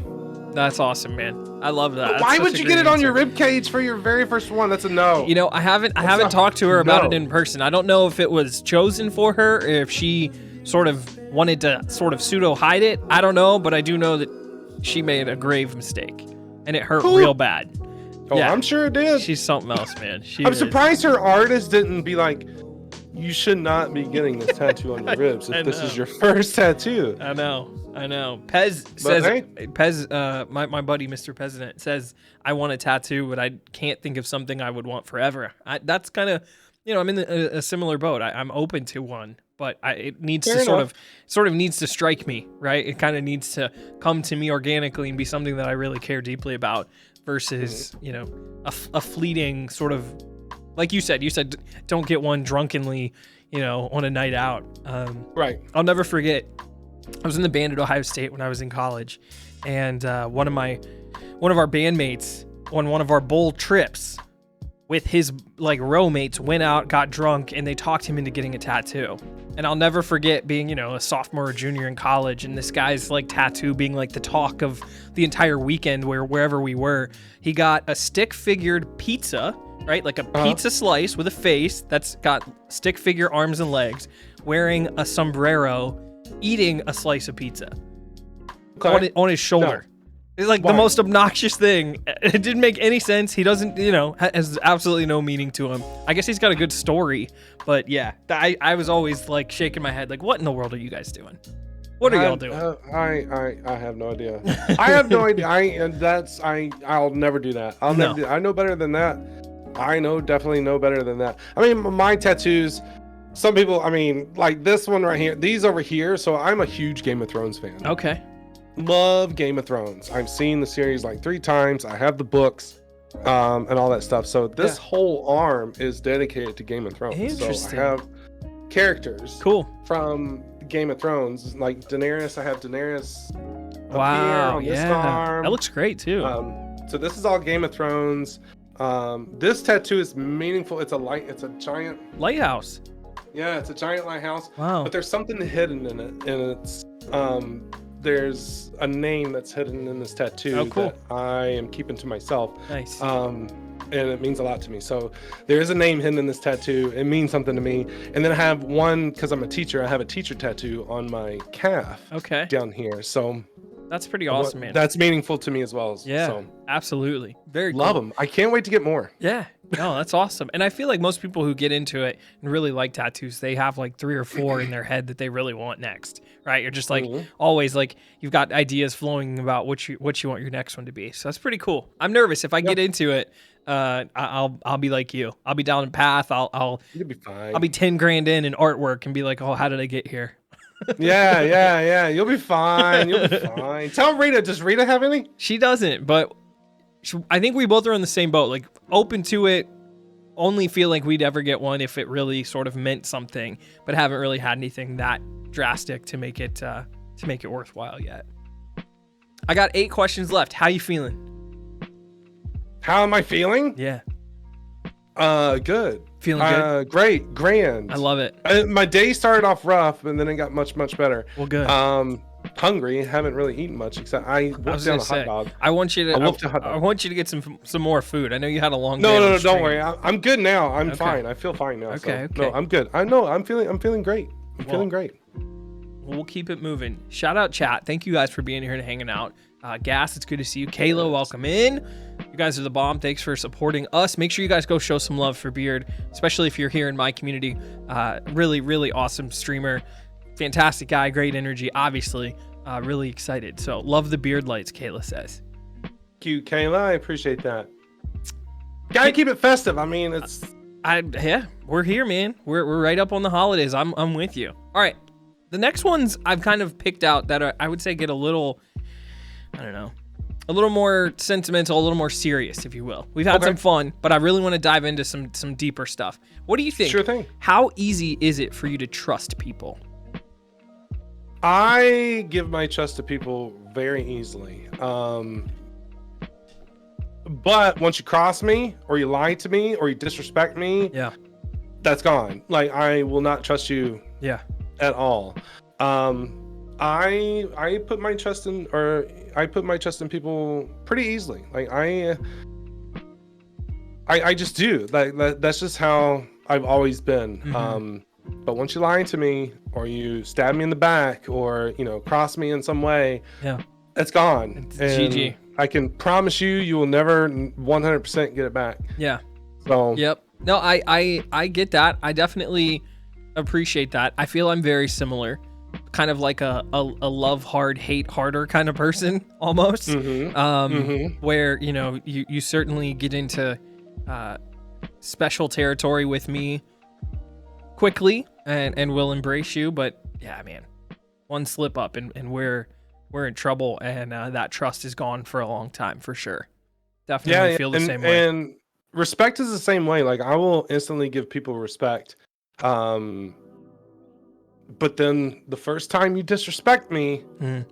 S1: That's awesome, man. I love that.
S2: Why would you get it on your rib cage for your very first one? That's a no.
S1: I haven't talked to her about it in person. I don't know if it was chosen for her, or if she sort of wanted to sort of pseudo hide it. I don't know, but I do know that she made a grave mistake, and it hurt real bad.
S2: Oh, yeah. I'm sure it did.
S1: She's something else, man.
S2: I'm surprised her artist didn't be like, you should not be getting this tattoo on your ribs if this is your first tattoo.
S1: I know. Pez says, my buddy, Mr. President, says, I want a tattoo, but I can't think of something I would want forever. That's kind of, I'm in a similar boat. I'm open to one, but it needs to sort of needs to strike me, right? It kind of needs to come to me organically and be something that I really care deeply about versus, a fleeting sort of, like you said don't get one drunkenly, on a night out.
S2: Right.
S1: I'll never forget, I was in the band at Ohio State when I was in college, and one of our bandmates on one of our bowl trips with his like roommmates went out, got drunk, and they talked him into getting a tattoo. And I'll never forget being, a sophomore or junior in college, and this guy's like tattoo being like the talk of the entire weekend wherever we were. He got a stick figured pizza, right? Like a pizza slice with a face that's got stick figure arms and legs, wearing a sombrero, eating a slice of pizza on his shoulder. No. It's like the most obnoxious thing. It didn't make any sense. He doesn't, has absolutely no meaning to him. I guess he's got a good story, but yeah, I was always like shaking my head, like, what in the world are you guys doing? What are y'all doing?
S2: I have no idea. I have no idea. I'll never do that. I know better than that. Definitely know better than that. I mean, my tattoos, some people, like this one right here, these over here. So I'm a huge Game of Thrones fan.
S1: Okay.
S2: Love Game of Thrones. I've seen the series like 3 times. I have the books, and all that stuff. So this whole arm is dedicated to Game of Thrones.
S1: Interesting.
S2: So I have characters
S1: from
S2: Game of Thrones, like Daenerys. I have Daenerys.
S1: Wow,
S2: up here on this arm.
S1: That looks great too.
S2: So this is all Game of Thrones. This tattoo is meaningful. It's a giant
S1: lighthouse.
S2: Yeah, it's a giant lighthouse.
S1: Wow.
S2: But there's something hidden in it, and it's there's a name that's hidden in this tattoo that I am keeping to myself.
S1: Nice.
S2: And it means a lot to me. So there is a name hidden in this tattoo. It means something to me. And then I have one, because I'm a teacher, I have a teacher tattoo on my calf.
S1: Okay.
S2: Down here. So
S1: that's pretty awesome, man.
S2: That's meaningful to me as well.
S1: Absolutely. Very cool.
S2: Love them. I can't wait to get more.
S1: Yeah. No, that's awesome. And I feel like most people who get into it and really like tattoos, they have like 3 or 4 in their head that they really want next, right? You're just like always like you've got ideas flowing about what you want your next one to be. So that's pretty cool. I'm nervous if I get into it. I'll be like you. I'll be down the path.
S2: You'll be fine.
S1: I'll be 10 grand in artwork and be like, oh, how did I get here?
S2: Yeah. You'll be fine. Tell Rita. Does Rita have any?
S1: She doesn't, but I think we both are on the same boat. Like open to it. Only feel like we'd ever get one if it really sort of meant something, but haven't really had anything that drastic to make it worthwhile yet. I got 8 questions left. How you feeling?
S2: How am I feeling?
S1: Yeah.
S2: Good.
S1: Feeling good?
S2: Great. Grand.
S1: I love it.
S2: My day started off rough, and then it got much, much better.
S1: Well, good.
S2: Hungry. Haven't really eaten much, except I whooped down a hot dog.
S1: I want you to get some more food. I know you had a long day.
S2: No, don't worry. I'm good now. I'm fine. I feel fine now.
S1: Okay.
S2: No, I'm good. I'm feeling great. Feeling great.
S1: We'll keep it moving. Shout out chat. Thank you guys for being here and hanging out. Gas, it's good to see you. Kayla, welcome in. You guys are the bomb. Thanks for supporting us. Make sure you guys go show some love for Beard, especially if you're here in my community. Really, really awesome streamer. Fantastic guy. Great energy, obviously. Really excited. So love the beard lights, Kayla says.
S2: Thank you, Kayla. I appreciate that. Gotta keep it festive.
S1: We're here, man. We're right up on the holidays. I'm with you. All right. The next ones I've kind of picked out that I would say get a little, I don't know, a little more sentimental, a little more serious, if you will. We've had some fun, but I really want to dive into some deeper stuff. What do you think?
S2: Sure thing.
S1: How easy is it for you to trust people?
S2: I give my trust to people very easily. But once you cross me, or you lie to me, or you disrespect me, that's gone. Like, I will not trust you at all. I put my trust in people pretty easily. Like I just do. Like that's just how I've always been. Mm-hmm. But once you lie to me, or you stab me in the back, or cross me in some way, it's gone.
S1: It's GG.
S2: I can promise you will never 100% get it back.
S1: Yeah.
S2: So.
S1: Yep. No, I get that. I definitely appreciate that. I feel I'm very similar, kind of like a love hard, hate harder kind of person almost. Mm-hmm. Where you certainly get into special territory with me quickly and will embrace you, but yeah, man, one slip up and we're in trouble, and that trust is gone for a long time for sure. Definitely feel the same way. And
S2: respect is the same way. Like, I will instantly give people respect. But then the first time you disrespect me, I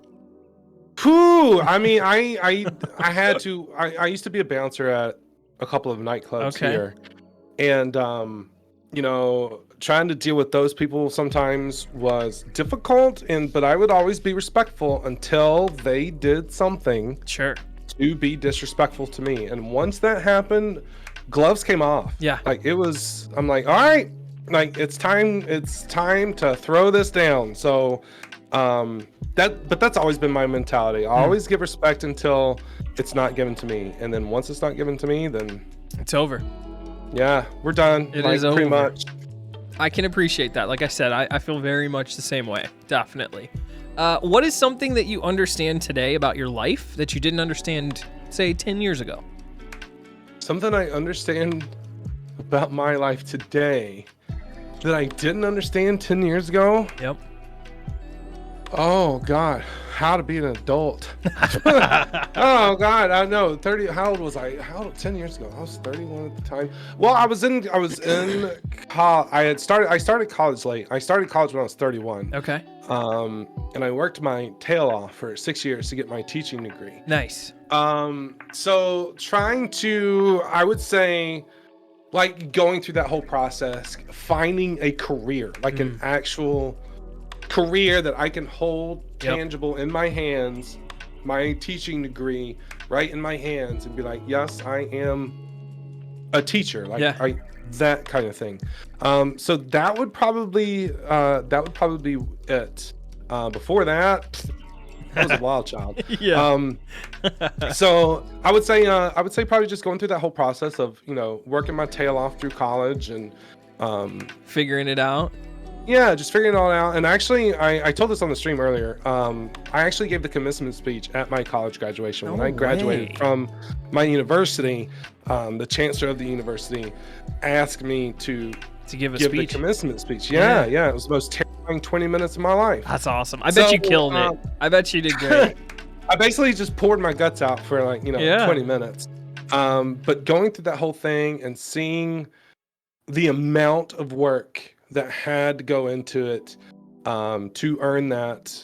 S2: mean, I had to. I used to be a bouncer at a couple of nightclubs
S1: Okay.
S2: here, and trying to deal with those people sometimes was difficult. But I would always be respectful until they did something
S1: Sure.
S2: to be disrespectful to me. And once that happened, gloves came off.
S1: Yeah.
S2: Like I'm like, all right, like it's time to throw this down. So but that's always been my mentality. I always give respect until it's not given to me. And then once it's not given to me, then
S1: it's over.
S2: Yeah, we're done.
S1: It is
S2: pretty
S1: over.
S2: much.
S1: I can appreciate that. Like I said, I feel very much the same way. Definitely. What is something that you understand today about your life that you didn't understand, say, 10 years ago?
S2: Something I understand about my life today that I didn't understand 10 years ago?
S1: Yep.
S2: Oh, God. How to be an adult. Oh, God. I know. 30. How old was I? 10 years ago? I was 31 at the time. Well, I was in college. I started college late. I started college when I was 31.
S1: Okay.
S2: And I worked my tail off for 6 years to get my teaching degree.
S1: Nice.
S2: So trying to, I would say, like going through that whole process, finding a career, like an actual career that I can hold tangible in my hands, my teaching degree right in my hands, and be like, yes, I am a teacher, like that kind of thing. So that would probably be it. Before that, I was a wild child.
S1: Yeah.
S2: So I would say probably just going through that whole process of working my tail off through college and
S1: figuring it out.
S2: Yeah, just figuring it all out. And actually, I told this on the stream earlier. I actually gave the commencement speech at my college graduation. When I graduated from my university, the chancellor of the university asked me to give the commencement speech. Yeah, it was the most terrifying 20 minutes of my life.
S1: That's awesome. I bet you killed it. I bet you did great.
S2: I basically just poured my guts out for 20 minutes. But going through that whole thing and seeing the amount of work that had to go into it to earn that,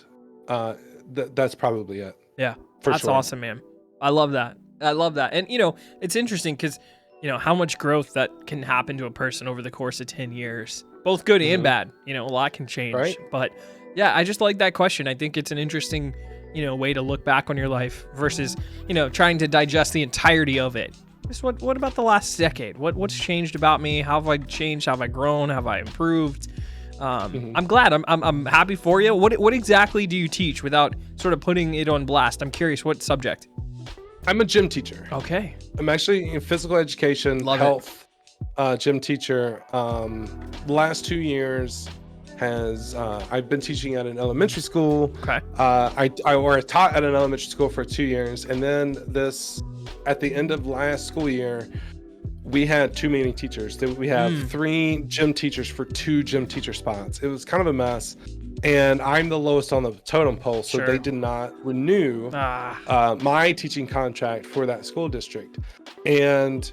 S2: that's probably it.
S1: Yeah, that's awesome, man. I love that. And it's interesting because how much growth that can happen to a person over the course of 10 years, both good and bad. A lot can change.
S2: Right.
S1: But yeah, I just like that question. I think it's an interesting way to look back on your life versus trying to digest the entirety of it. Just what about the last decade? What's changed about me? How have I changed? How have I grown? Have I improved? I'm glad. I'm happy for you. What exactly do you teach without sort of putting it on blast? I'm curious. What subject?
S2: I'm a gym teacher.
S1: Okay.
S2: I'm actually in physical education, health, gym teacher. The last 2 years I've been teaching at an elementary school.
S1: Okay.
S2: I taught at an elementary school for 2 years, and then at the end of last school year, we had too many teachers. We have 3 gym teachers for 2 gym teacher spots. It was kind of a mess, and I'm the lowest on the totem pole, so they did not renew my teaching contract for that school district. And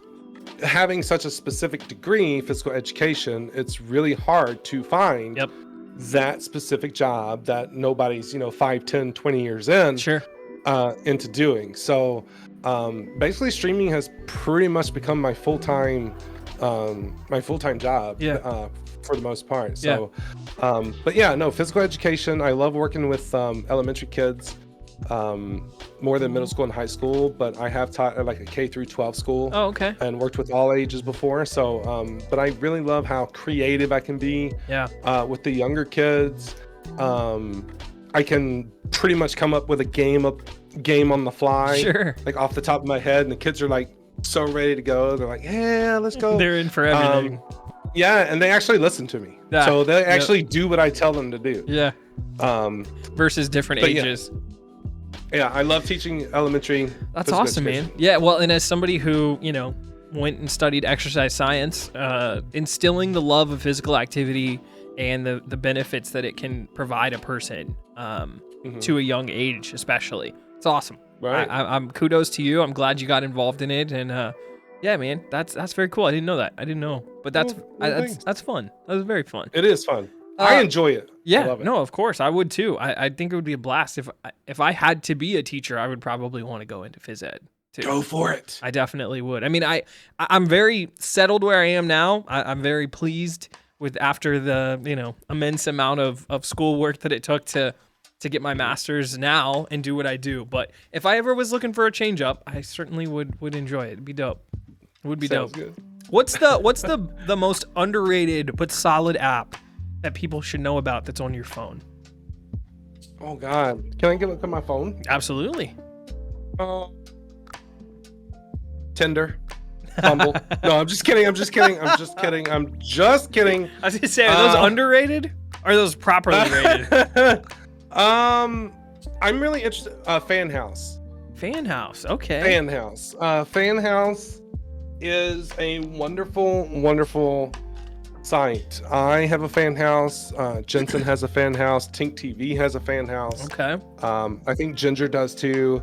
S2: having such a specific degree, physical education, it's really hard to find that specific job that nobody's 5, 10, 20 years in into doing. So basically streaming has pretty much become my full-time job for the most part. So but yeah, no, physical education, I love working with elementary kids more than middle school and high school, but I have taught at like a K through 12 school.
S1: Oh, okay.
S2: And worked with all ages before. So but I really love how creative I can be with the younger kids. I can pretty much come up with a game on the fly, like off the top of my head, and the kids are like so ready to go. They're like, yeah, let's go.
S1: They're in for everything.
S2: And they actually listen to me. So they actually do what I tell them to do.
S1: Versus different ages.
S2: Yeah, I love teaching elementary.
S1: That's awesome, man. Yeah, well, and as somebody who, went and studied exercise science, instilling the love of physical activity and the benefits that it can provide a person to a young age, especially. It's awesome.
S2: Right.
S1: I'm kudos to you. I'm glad you got involved in it. And yeah, man, that's very cool. I didn't know that. I didn't know. But that's fun. That was very fun.
S2: It is fun. I enjoy it.
S1: Yeah,
S2: I love it.
S1: No, of course I would too. I think it would be a blast if I had to be a teacher. I would probably want to go into phys ed too.
S2: Go for it.
S1: I definitely would. I mean, I'm very settled where I am now. I'm very pleased with after the immense amount of schoolwork that it took to get my master's now and do what I do. But if I ever was looking for a change up, I certainly would enjoy it. It'd be dope. It would be
S2: Sounds
S1: dope.
S2: Good.
S1: What's the most underrated but solid app that people should know about that's on your phone?
S2: Oh God, can I get a look at my phone?
S1: Absolutely.
S2: Tinder, Bumble. No, I'm just kidding. I was
S1: gonna say, are those underrated? Or are those properly rated?
S2: I'm really interested. Fan House.
S1: Fan House. Okay.
S2: Fan House. Fan House is a wonderful, wonderful site. I have a fan house. Jensen has a fan house. Tink TV has a fan house.
S1: Okay.
S2: I think Ginger does too.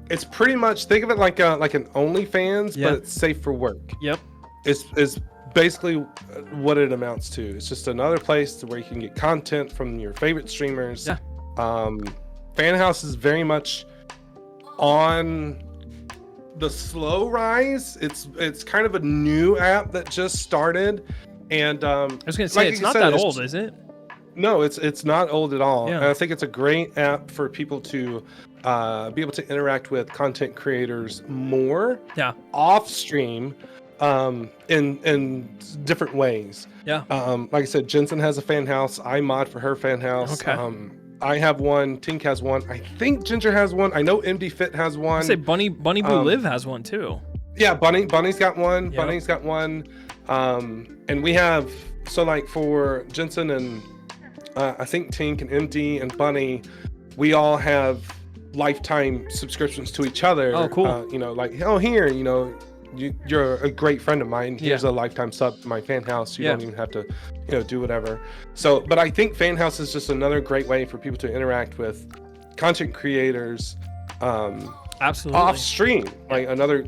S2: It's pretty much, think of it like an OnlyFans, but it's safe for work.
S1: Yep.
S2: It's basically what it amounts to. It's just another place where you can get content from your favorite streamers.
S1: Yeah.
S2: Fan House is very much on the slow rise. It's kind of a new app that just started, and I
S1: was gonna say, it's not that old, is it?
S2: No, it's not old at all.
S1: Yeah.
S2: And I think it's a great app for people to be able to interact with content creators more off stream in different ways.
S1: Yeah.
S2: Like I said, Jensen has a fan house. I mod for her fan house.
S1: Okay.
S2: I have one. Tink has one. I think Ginger has one. I know MD Fit has one.
S1: I say Bunny Boo Live has one too.
S2: Yeah, Bunny's got one.
S1: Yep.
S2: Bunny's got one. And we have, so like for Jensen and I think Tink and MD and Bunny, we all have lifetime subscriptions to each other.
S1: Oh, cool.
S2: Here, you're a great friend of mine. Here's a lifetime sub to my fan house. You don't even have to, do whatever. So, but I think fan house is just another great way for people to interact with content creators.
S1: Absolutely.
S2: Off stream, like another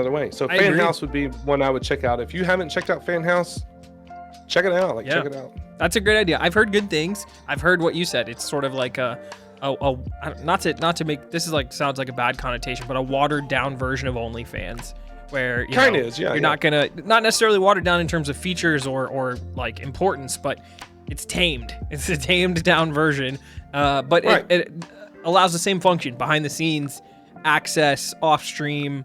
S2: way. So fan house would be one I would check out. If you haven't checked out fan house, check it out. Check it out.
S1: That's a great idea. I've heard good things. I've heard what you said. It's sort of like not to make this sounds like a bad connotation, but a watered down version of OnlyFans, where you're not necessarily watered down in terms of features or like importance, but it's tamed. It's a tamed down version, but it allows the same function behind the scenes, access off stream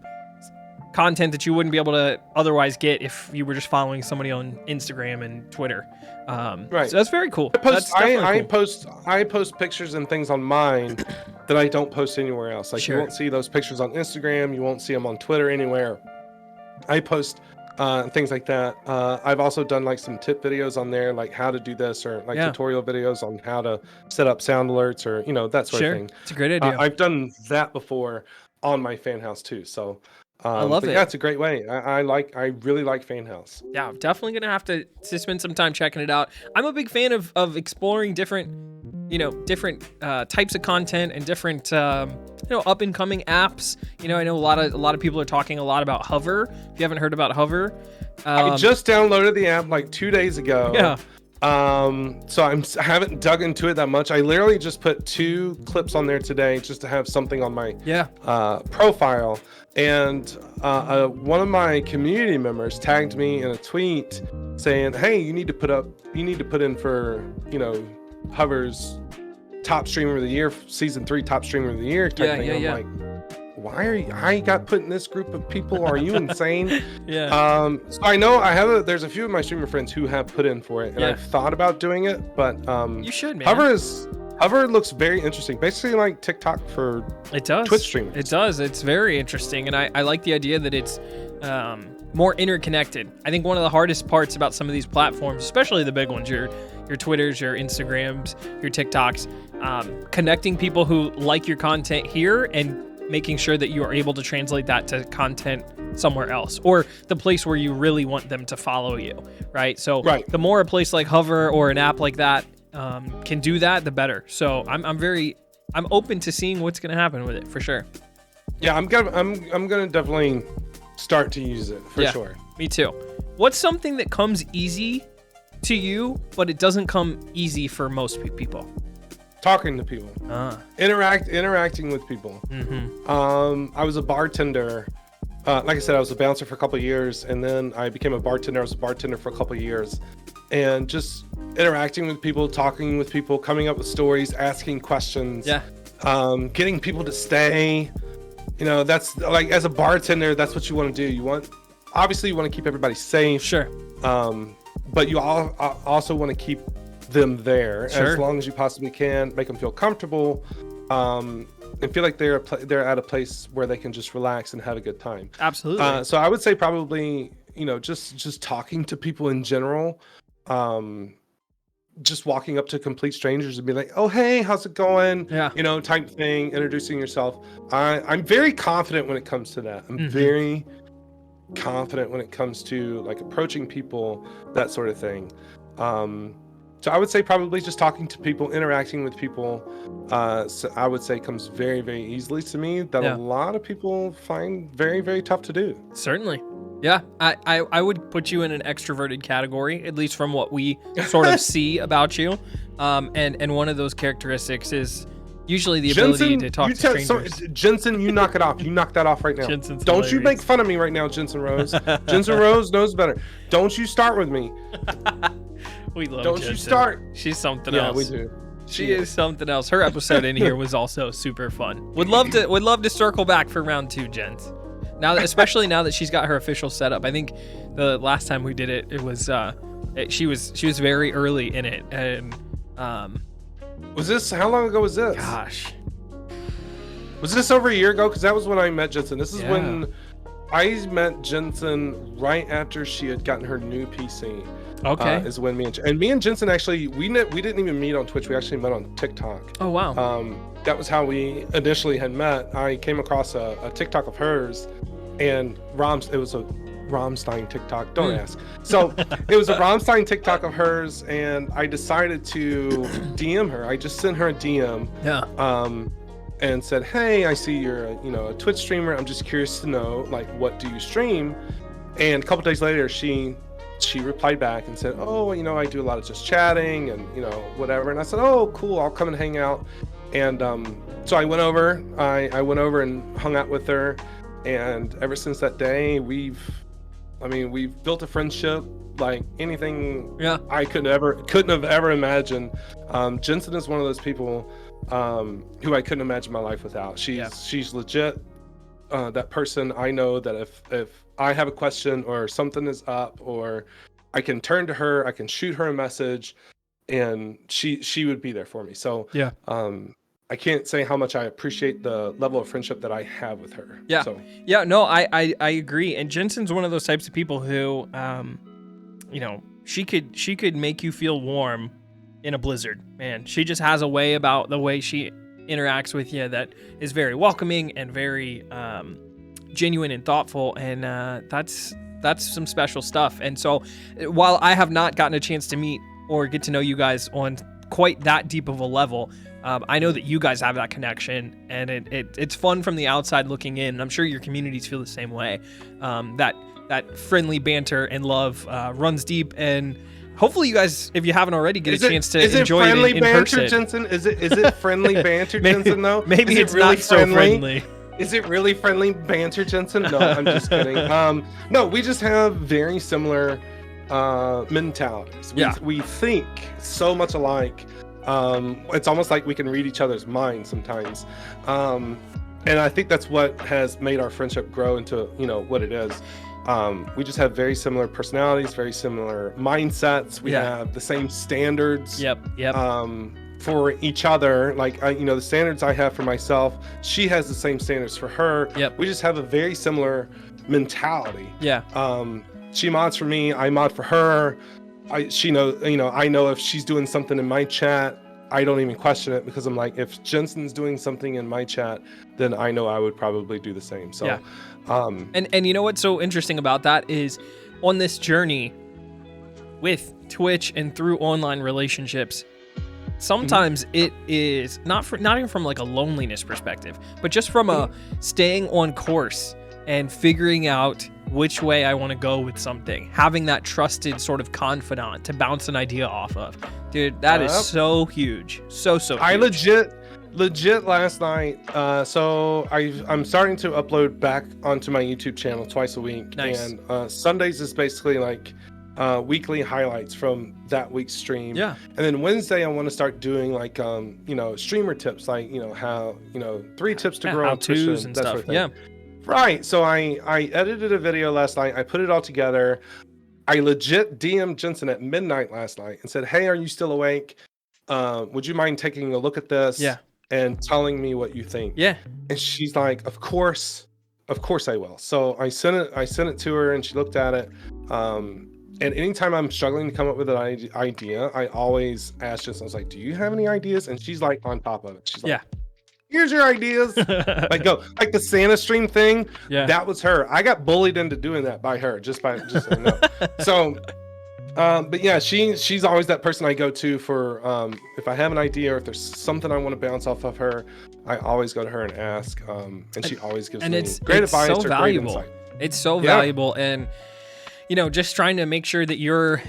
S1: content that you wouldn't be able to otherwise get if you were just following somebody on Instagram and Twitter. So that's very cool.
S2: I post pictures and things on mine that I don't post anywhere else. You won't see those pictures on Instagram. You won't see them on Twitter anywhere. I post things like that. I've also done some tip videos on there, like how to do this, or tutorial videos on how to set up sound alerts, or that sort of thing.
S1: It's a great idea.
S2: I've done that before on my fan house too. So
S1: I love it.
S2: Yeah, it's a great way. I really like fan house.
S1: Yeah, I'm definitely gonna have to spend some time checking it out. I'm a big fan of exploring different types of content and different up and coming apps. I know a lot of people are talking a lot about Hover. If you haven't heard about Hover,
S2: I just downloaded the app 2 days ago.
S1: Yeah.
S2: So I haven't dug into it that much. I literally just put 2 clips on there today just to have something on my profile. And one of my community members tagged me in a tweet saying, "Hey, you need to put in for Hover's top streamer of the year, season 3 top streamer of the year type thing." I'm like, why are you? I got put in this group of people? Are you insane? So I know there's a few of my streamer friends who have put in for it, and I've thought about doing it, but
S1: you should, man.
S2: Hover looks very interesting. Basically like TikTok for Twitch streamers.
S1: It does. It's very interesting, and I like the idea that it's more interconnected. I think one of the hardest parts about some of these platforms, especially the big ones, your Twitters, your Instagrams, your TikToks, connecting people who like your content here and making sure that you are able to translate that to content somewhere else, or the place where you really want them to follow you, right? So the more a place like Hover or an app like that can do that, the better. So I'm open to seeing what's going to happen with it for sure.
S2: Yeah, I'm gonna definitely start to use it for sure.
S1: Me too. What's something that comes easy to you, but it doesn't come easy for most people?
S2: talking to people, interacting with people. I was a bartender. Like I said, I was a bouncer for a couple of years, and then I became a bartender. I was a bartender for a couple of years, and just interacting with people, talking with people, coming up with stories, asking questions, getting people to stay. You know, that's like, as a bartender, that's what you want to do. Obviously you want to keep everybody safe.
S1: Sure.
S2: But you also want to keep them there as long as you possibly can, make them feel comfortable, and feel like they're at a place where they can just relax and have a good time.
S1: Absolutely.
S2: So I would say probably, you know, just talking to people in general, just walking up to complete strangers and be like, oh, hey, how's it going?
S1: Yeah.
S2: You know, type thing, introducing yourself. I'm very confident when it comes to that. I'm very confident when it comes to like approaching people, that sort of thing. So I would say probably just talking to people, interacting with people, so I would say comes very, very easily to me, that a lot of people find very, very tough to do.
S1: Certainly. Yeah, I would put you in an extroverted category, at least from what we sort of see about you. And one of those characteristics is usually the ability to talk to strangers.
S2: Jensen, you knock it off. You knock that off right now.
S1: Jensen's
S2: Don't
S1: hilarious.
S2: you make fun of me right now, Jensen Rose. Jensen Rose knows better. Don't you start with me.
S1: We love
S2: Don't
S1: Jensen.
S2: you start.
S1: She's something else.
S2: Yeah, we do.
S1: She is something else. Her episode in here was also super fun. Would love to circle back for round 2, Jens. Especially now that she's got her official setup. I think the last time we did it was she was very early in it, and
S2: was this, how long ago was this?
S1: Gosh,
S2: was this over a year ago? Because that was when I met Jensen. This is when I met Jensen right after she had gotten her new PC.
S1: Okay.
S2: Is when me and Jensen actually, we didn't even meet on Twitch. We actually met on TikTok.
S1: Oh wow.
S2: That was how we initially had met. I came across a TikTok of hers, and it was a Rammstein TikTok. Don't ask. So it was a Rammstein TikTok of hers, and I decided to DM her. I just sent her a DM.
S1: Yeah.
S2: And said, hey, I see you're a Twitch streamer. I'm just curious to know, like, what do you stream? And a couple days later, she replied back and said, oh, I do a lot of just chatting and whatever. And I said, oh, cool, I'll come and hang out. And so I went over. I went over and hung out with her. And ever since that day, we've built a friendship like anything I couldn't have ever imagined. Jensen is one of those people who I couldn't imagine my life without. She's legit that person. I know that if I have a question or something is up, or I can turn to her, I can shoot her a message, and she would be there for me. So I can't say how much I appreciate the level of friendship that I have with her.
S1: Yeah.
S2: So.
S1: Yeah, no, I agree. And Jensen's one of those types of people who she could make you feel warm in a blizzard, man. She just has a way about the way she interacts with you that is very welcoming and very genuine and thoughtful, and that's some special stuff. And so while I have not gotten a chance to meet or get to know you guys on quite that deep of a level, I know that you guys have that connection, and it's fun from the outside looking in, and I'm sure your communities feel the same way. That friendly banter and love runs deep, and hopefully you guys, if you haven't already, get a chance to enjoy it in person.
S2: Jensen? Is it friendly banter, Jensen, though?
S1: Maybe it's really not so friendly.
S2: Is it really friendly banter, Jensen? No, I'm just kidding. No, we just have very similar mentalities. We think so much alike. It's almost like we can read each other's minds sometimes. And I think that's what has made our friendship grow into, what it is. We just have very similar personalities, very similar mindsets. We have the same standards.
S1: Yep.
S2: For each other. Like, the standards I have for myself, she has the same standards for her.
S1: Yep.
S2: We just have a very similar mentality.
S1: Yeah.
S2: She mods for me, I mod for her. I know if she's doing something in my chat, I don't even question it, because I'm like, if Jensen's doing something in my chat, then I know I would probably do the same. So,
S1: and you know what's so interesting about that is, on this journey with Twitch and through online relationships, sometimes it is not even from like a loneliness perspective, but just from a staying on course and figuring out which way I want to go with something. Having that trusted sort of confidant to bounce an idea off of. Dude, that is so huge. So huge.
S2: I legit last night. So I'm starting to upload back onto my YouTube channel twice a week.
S1: Nice.
S2: And Sundays is basically like weekly highlights from that week's stream.
S1: Yeah.
S2: And then Wednesday I want to start doing like streamer tips, like how 3 tips to grow on Twitch
S1: and
S2: that
S1: stuff.
S2: sort of thing.
S1: Yeah.
S2: Right. So I edited a video last night. I put it all together. I legit DM'd Jensen at midnight last night and said, "Hey, are you still awake? Would you mind taking a look at this?
S1: Yeah.
S2: And telling me what you think."
S1: Yeah.
S2: And she's like, Of course I will." So I sent it to her, and she looked at it. And anytime I'm struggling to come up with an idea, I always ask Jensen, I was like, "Do you have any ideas?" And she's like on top of it. She's like, "Here's your ideas." Like the Santa stream thing.
S1: Yeah.
S2: That was her. I got bullied into doing that by her, just so you know. So but yeah, she's always that person I go to for if I have an idea or if there's something I want to bounce off of her, I always go to her and ask. And she always gives me great advice
S1: so
S2: or
S1: valuable.
S2: great insight.
S1: It's so valuable, and just trying to make sure that you're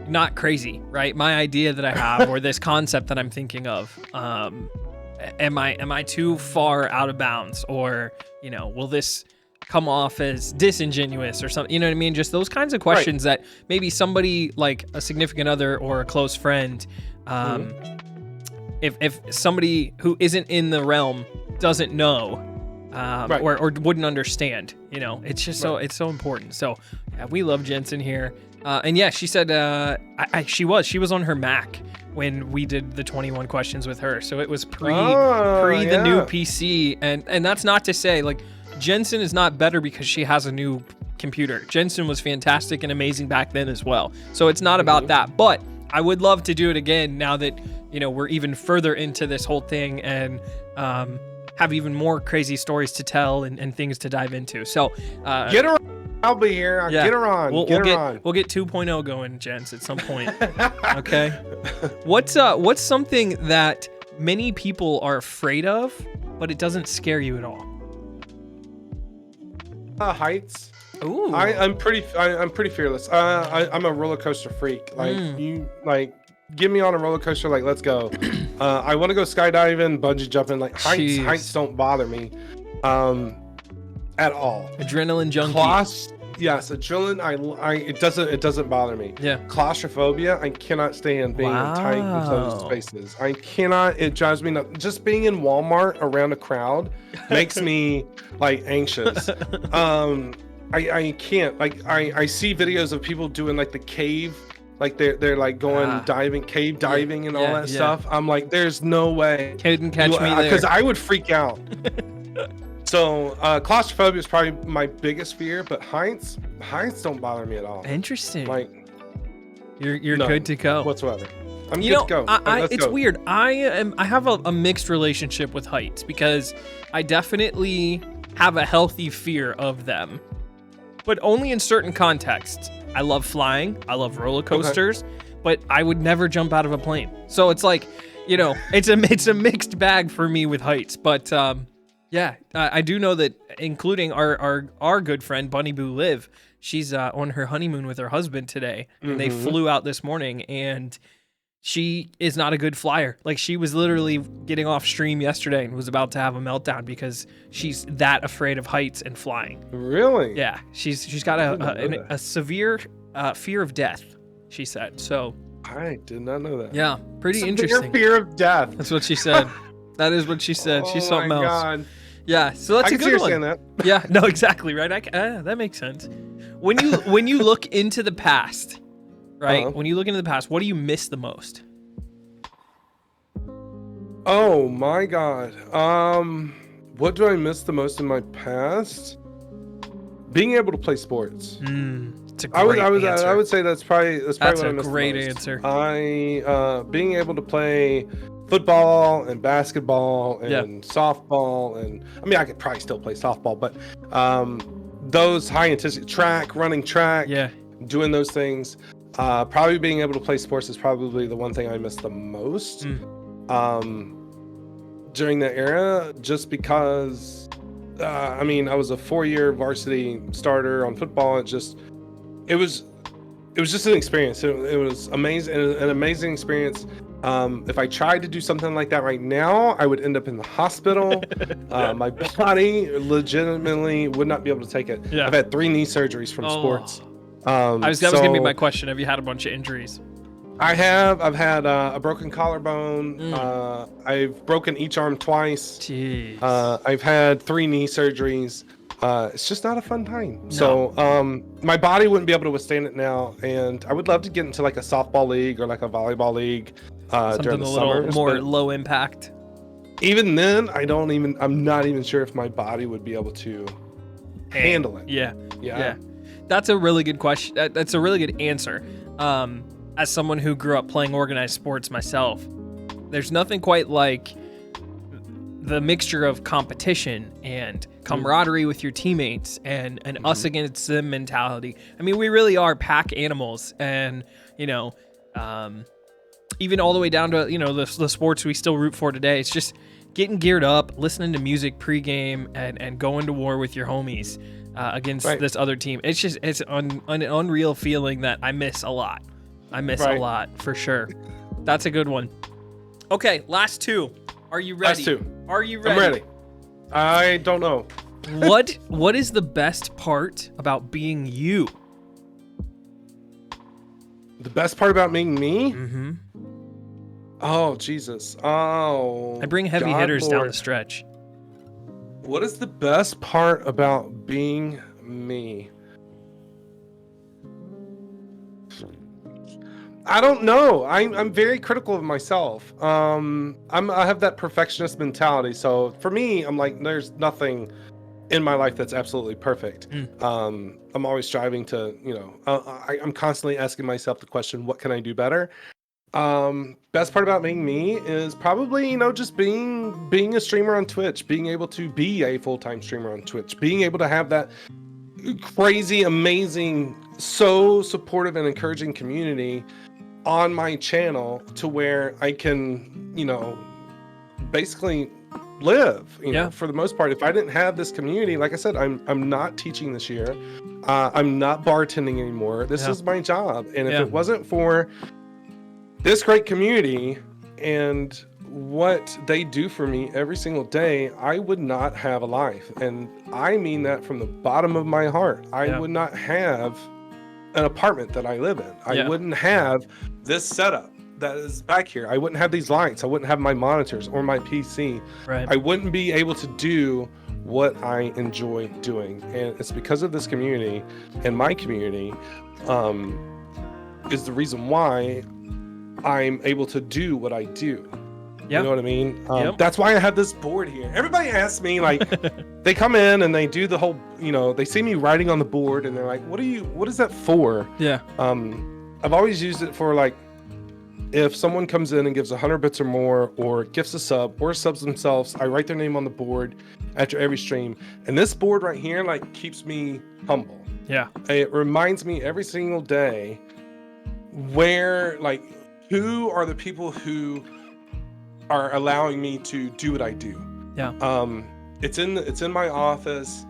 S1: not crazy, right? My idea that I have or this concept that I'm thinking of, am I too far out of bounds, or will this come off as disingenuous or something? You know what I mean? Just those kinds of questions that maybe somebody like a significant other or a close friend, if somebody who isn't in the realm doesn't know, or wouldn't understand, it's just it's so important. So we love Jensen here. And yeah, she said she was on her Mac when we did the 21 questions with her. So it was pre the new PC. And that's not to say like Jensen is not better because she has a new computer. Jensen was fantastic and amazing back then as well. So it's not about that, but I would love to do it again now that, we're even further into this whole thing and, have even more crazy stories to tell and things to dive into. So,
S2: get her on. I'll be here. I'll get her on.
S1: We'll get 2.0 going, gents, at some point. Okay. What's something that many people are afraid of, but it doesn't scare you at all?
S2: Heights.
S1: Ooh.
S2: I'm pretty fearless. I'm a roller coaster freak. Like give me on a roller coaster, like let's go. I want to go skydiving, bungee jumping. Like heights don't bother me at all.
S1: Adrenaline junkie.
S2: Yes, adrenaline. It doesn't bother me.
S1: Yeah.
S2: Claustrophobia. I cannot stand being in tight enclosed spaces. I cannot. It drives me nuts. Just being in Walmart around a crowd makes me like anxious. I can't. Like I see videos of people doing like the cave. Like they're like going cave diving and all that stuff. I'm like, there's no way.
S1: Couldn't catch me there.
S2: Because I would freak out. So claustrophobia is probably my biggest fear, but heights don't bother me at all.
S1: Interesting.
S2: Like
S1: you're good to go
S2: whatsoever. I'm good to go.
S1: It's weird. I have a mixed relationship with heights because I definitely have a healthy fear of them, but only in certain contexts. I love flying. I love roller coasters, but I would never jump out of a plane. So it's like, it's a mixed bag for me with heights. But I do know that, including our good friend Bunny Boo Liv, she's on her honeymoon with her husband today, and they flew out this morning, and she is not a good flyer. Like, she was literally getting off stream yesterday and was about to have a meltdown because she's that afraid of heights and flying.
S2: Really?
S1: Yeah, she's got a severe fear of death, she said. So
S2: I did not know that.
S1: Yeah, pretty interesting.
S2: Fear of death.
S1: That's what she said. That is what she said. She's something else.
S2: God.
S1: Yeah, so that's a good one.
S2: That.
S1: Yeah, no, exactly right. That makes sense. When you look into the past, right? When you look into the past, what do you miss the most?
S2: Oh my God. What do I miss the most in my past? Being able to play sports.
S1: It's a great answer.
S2: I would say that's probably what I miss the most.
S1: That's a great answer.
S2: Being able to play football and basketball and softball, and I mean I could probably still play softball, but those high intensity running track, doing those things, probably being able to play sports is probably the one thing I miss the most during that era, just because I mean, I was a 4-year varsity starter on football. It was just an experience. It was amazing, an amazing experience. If I tried to do something like that right now, I would end up in the hospital. My body legitimately would not be able to take it.
S1: Yeah.
S2: I've had 3 knee surgeries from sports.
S1: That was gonna be my question. Have you had a bunch of injuries?
S2: I've had a broken collarbone. I've broken each arm twice.
S1: Jeez.
S2: I've had 3 knee surgeries. It's just not a fun time.
S1: No.
S2: So my body wouldn't be able to withstand it now, and I would love to get into like a softball league or like a volleyball league during the
S1: little
S2: summers,
S1: more low impact.
S2: even then, I'm not even sure if my body would be able to handle it.
S1: Yeah. That's a really good question. That's a really good answer. As someone who grew up playing organized sports myself, there's nothing quite like the mixture of competition and camaraderie with your teammates and us against them mentality. I mean, we really are pack animals, and even all the way down to the sports we still root for today. It's just getting geared up, listening to music pregame, and going to war with your homies against this other team. It's an unreal feeling that I miss a lot. A lot for sure. That's a good one. Okay, last 2. Are you ready?
S2: Last 2.
S1: Are you ready?
S2: I'm ready. I don't know.
S1: What is the best part about being you?
S2: The best part about being me?
S1: Mm-hmm.
S2: Oh, Jesus. Oh.
S1: I bring heavy hitters down the stretch.
S2: What is the best part about being me? I don't know. I'm very critical of myself. I have that perfectionist mentality. So for me, I'm like, there's nothing in my life that's absolutely perfect. I'm always striving to, I'm constantly asking myself the question, what can I do better? Best part about being me is probably, just being a streamer on Twitch, being able to be a full-time streamer on Twitch, being able to have that crazy, amazing, so supportive and encouraging community on my channel to where I can, basically live, for the most part. If I didn't have this community, like I said, I'm not teaching this year. I'm not bartending anymore. This is my job. And if it wasn't for this great community and what they do for me every single day, I would not have a life. And I mean that from the bottom of my heart. I would not have an apartment that I live in. I wouldn't have this setup that is back here. I wouldn't have these lights. I wouldn't have my monitors or my PC.
S1: Right.
S2: I wouldn't be able to do what I enjoy doing. And it's because of this community, and my community is the reason why I'm able to do what I do. You know what I mean? That's why I have this board here. Everybody asks me, like, they come in and they do the whole, they see me writing on the board and they're like, what is that for?
S1: Yeah.
S2: I've always used it for, like, if someone comes in and gives 100 bits or more, or gifts a sub, or subs themselves, I write their name on the board after every stream. And this board right here, like, keeps me humble.
S1: Yeah.
S2: It reminds me every single day where, like, who are the people who are allowing me to do what I do.
S1: Yeah.
S2: It's in my office.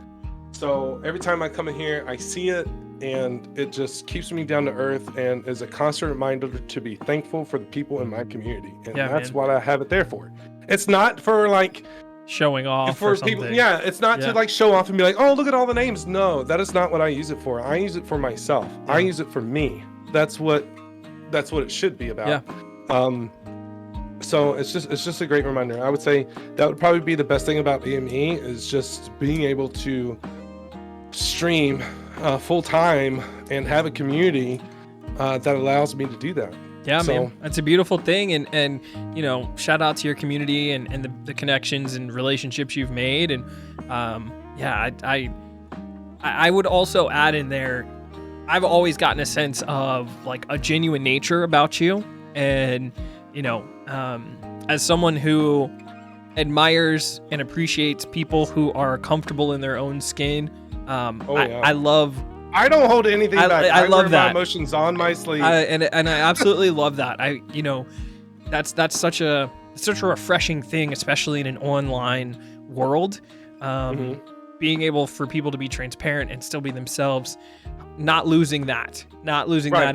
S2: So every time I come in here, I see it, and it just keeps me down to earth and is a constant reminder to be thankful for the people in my community. And that's what I have it there for. It's not for, like,
S1: showing off
S2: for
S1: or
S2: people.
S1: something.
S2: Yeah, it's not to, like, show off and be like, oh, look at all the names. No, that is not what I use it for. I use it for myself. I use it for me. That's what it should be about. So it's just a great reminder. I would say that would probably be the best thing about being me, is just being able to stream full time and have a community that allows me to do that.
S1: Yeah, man, that's a beautiful thing. And shout out to your community and the connections and relationships you've made. And I would also add in there, I've always gotten a sense of, like, a genuine nature about you. And, as someone who admires and appreciates people who are comfortable in their own skin, I
S2: don't hold anything back.
S1: I love
S2: wear
S1: that.
S2: My emotions on my sleeve.
S1: And I absolutely love that. That's such a refreshing thing, especially in an online world. being able for people to be transparent and still be themselves, not losing that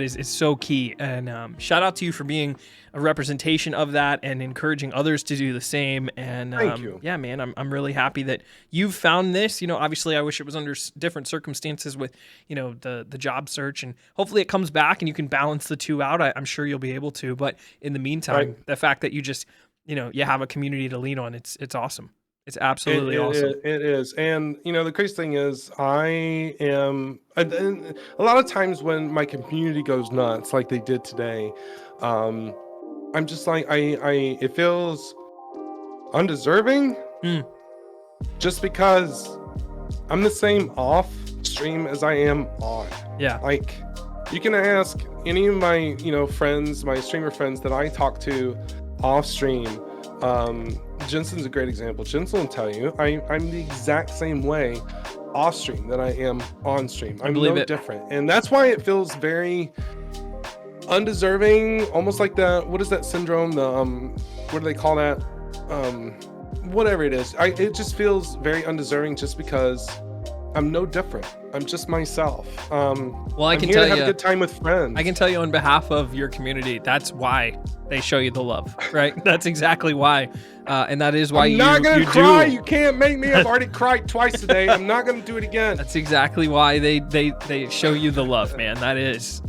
S1: is so key. And shout out to you for being a representation of that and encouraging others to do the same. And
S2: thank you.
S1: Yeah, man, I'm really happy that you've found this. Obviously I wish it was under different circumstances with, the job search, and hopefully it comes back and you can balance the two out. I'm sure you'll be able to, but in the meantime, the fact that you just, you have a community to lean on, it's awesome. It's absolutely awesome.
S2: It is. And, the crazy thing is I am, and a lot of times when my community goes nuts, like they did today, I'm just like, it feels undeserving just because I'm the same off stream as I am on.
S1: Yeah.
S2: Like you can ask any of my, friends, my streamer friends that I talk to off stream. Jensen's a great example. Jensen will tell you I'm the exact same way off stream that I am on stream. I'm no different. And that's why it feels very undeserving, almost like what is that syndrome? What do they call that? Whatever it is. It just feels very undeserving just because I'm no different. I'm just myself.
S1: Well, I can
S2: here
S1: tell
S2: to have
S1: you,
S2: a good time with friends.
S1: I can tell you on behalf of your community, that's why they show you the love, right? That's exactly why, and that is why
S2: I'm not gonna cry. You can't make me. I've already cried twice today. I'm not gonna do it again.
S1: That's exactly why they show you the love, man. That is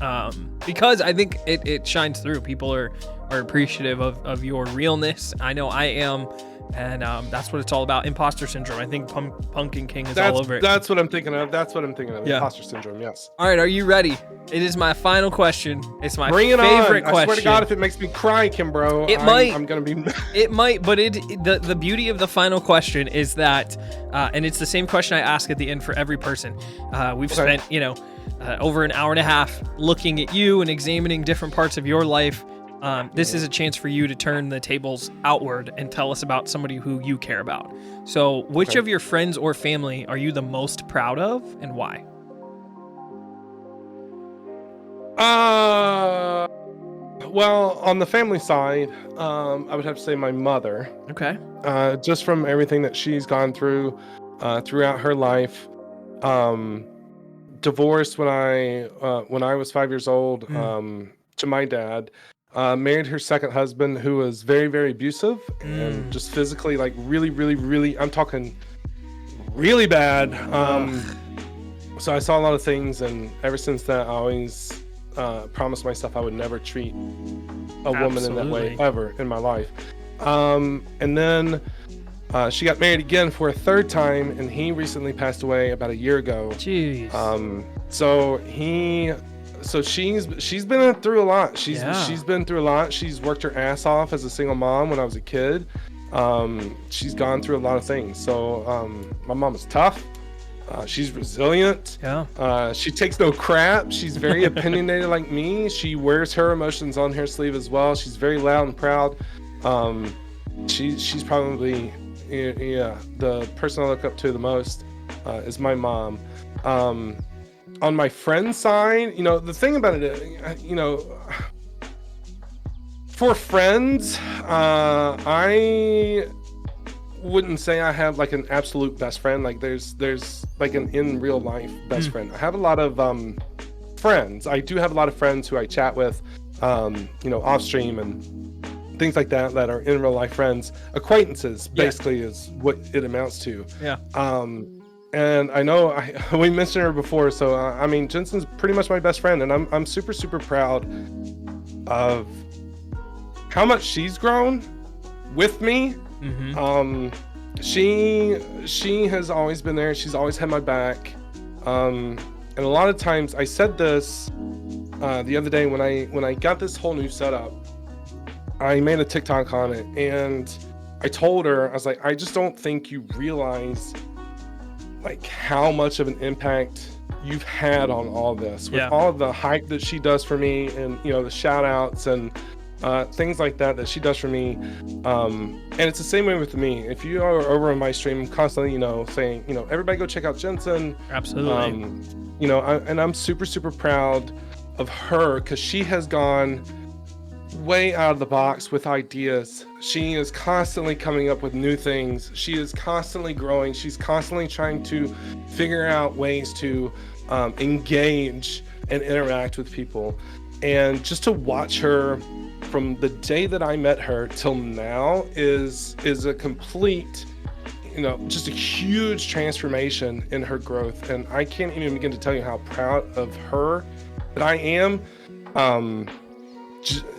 S1: because I think it shines through. People are appreciative of your realness. I know I am. And that's what it's all about. Imposter syndrome. I think Pumpkin King is all over it.
S2: That's what I'm thinking of.
S1: Yeah.
S2: Imposter syndrome, yes.
S1: All right, are you ready? It is my final question. It's my favorite question.
S2: I swear to God, if it makes me cry, Kimbro, I'm going to be...
S1: It might, but the beauty of the final question is that, and it's the same question I ask at the end for every person. We've spent, over an hour and a half looking at you and examining different parts of your life. This is a chance for you to turn the tables outward and tell us about somebody who you care about. So which of your friends or family are you the most proud of, and why?
S2: Well, on the family side, I would have to say my mother.
S1: Okay.
S2: Just from everything that she's gone through throughout her life. Divorced when I was 5 years old to my dad. Married her second husband, who was very, very abusive and just physically, like really, really, really, I'm talking really bad. So I saw a lot of things, and ever since that, I always promised myself I would never treat a woman in that way ever in my life. And then she got married again for a third time, and he recently passed away about a year ago.
S1: Jeez.
S2: So she's been through a lot. She's been through a lot. She's worked her ass off as a single mom when I was a kid. She's gone through a lot of things. So my mom is tough. She's resilient.
S1: Yeah.
S2: She takes no crap. She's very opinionated like me. She wears her emotions on her sleeve as well. She's very loud and proud. She's probably the person I look up to the most is my mom. On my friend's side, the thing about it, for friends, I wouldn't say I have like an absolute best friend. Like there's like an in real life best friend. I have a lot of friends. I do have a lot of friends who I chat with, off stream and things like that are in real life friends. Acquaintances basically is what it amounts to.
S1: Yeah.
S2: And I know we mentioned her before, so Jensen's pretty much my best friend, and I'm super, super proud of how much she's grown with me. She has always been there. She's always had my back. And a lot of times, I said this the other day when I got this whole new setup. I made a TikTok on it, and I told her, I was like, I just don't think you realize like how much of an impact you've had on all this with all of the hype that she does for me, and the shout outs and things like that she does for me. And it's the same way with me. If you are over on my stream, I'm constantly saying everybody go check out Jensen.
S1: Absolutely.
S2: And I'm super, super proud of her, because she has gone way out of the box with ideas. She is constantly coming up with new things. She is constantly growing. She's constantly trying to figure out ways to engage and interact with people. And just to watch her from the day that I met her till now is a complete, just a huge transformation in her growth. And I can't even begin to tell you how proud of her that I am.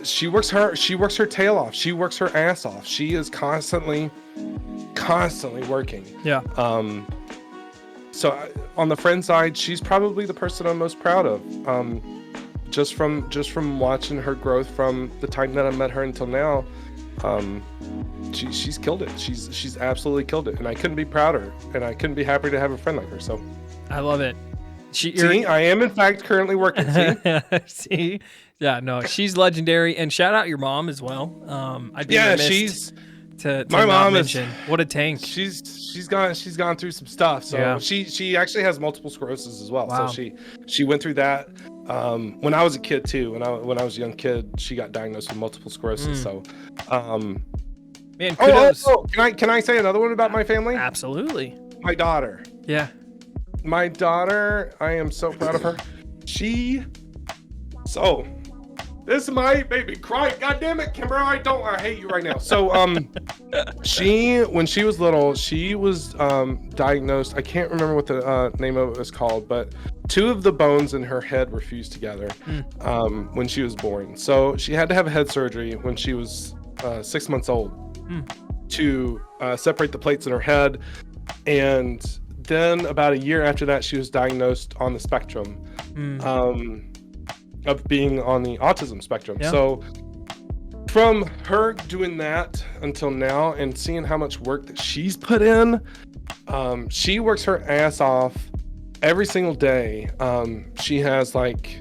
S2: She works her tail off. She works her ass off. She is constantly working.
S1: Yeah.
S2: So on the friend side, she's probably the person I'm most proud of. Just from watching her growth from the time that I met her until now, she's killed it. She's absolutely killed it, and I couldn't be prouder, and I couldn't be happier to have a friend like her. So
S1: I love it.
S2: See, I am in fact currently working.
S1: See, yeah, no, she's legendary, and shout out your mom as well. I'd be remiss to
S2: my mom
S1: mention what a tank.
S2: She's gone through some stuff. So yeah. She actually has multiple sclerosis as well.
S1: Wow.
S2: So she went through that. When I was a kid too, when I was a young kid, she got diagnosed with multiple sclerosis. So,
S1: man, kudos.
S2: Can I say another one about my family?
S1: Absolutely.
S2: My daughter.
S1: Yeah.
S2: My daughter, I am so proud of her. This might make me cry. God damn it, Kimber, I hate you right now. So, when she was little, she was diagnosed. I can't remember what the name of it was called, but 2 of the bones in her head were fused together when she was born. So she had to have a head surgery when she was 6 months old to separate the plates in her head. And then about a year after that, she was diagnosed on the spectrum of being on the autism spectrum. Yeah. So from her doing that until now and seeing how much work that she's put in, she works her ass off every single day. She has like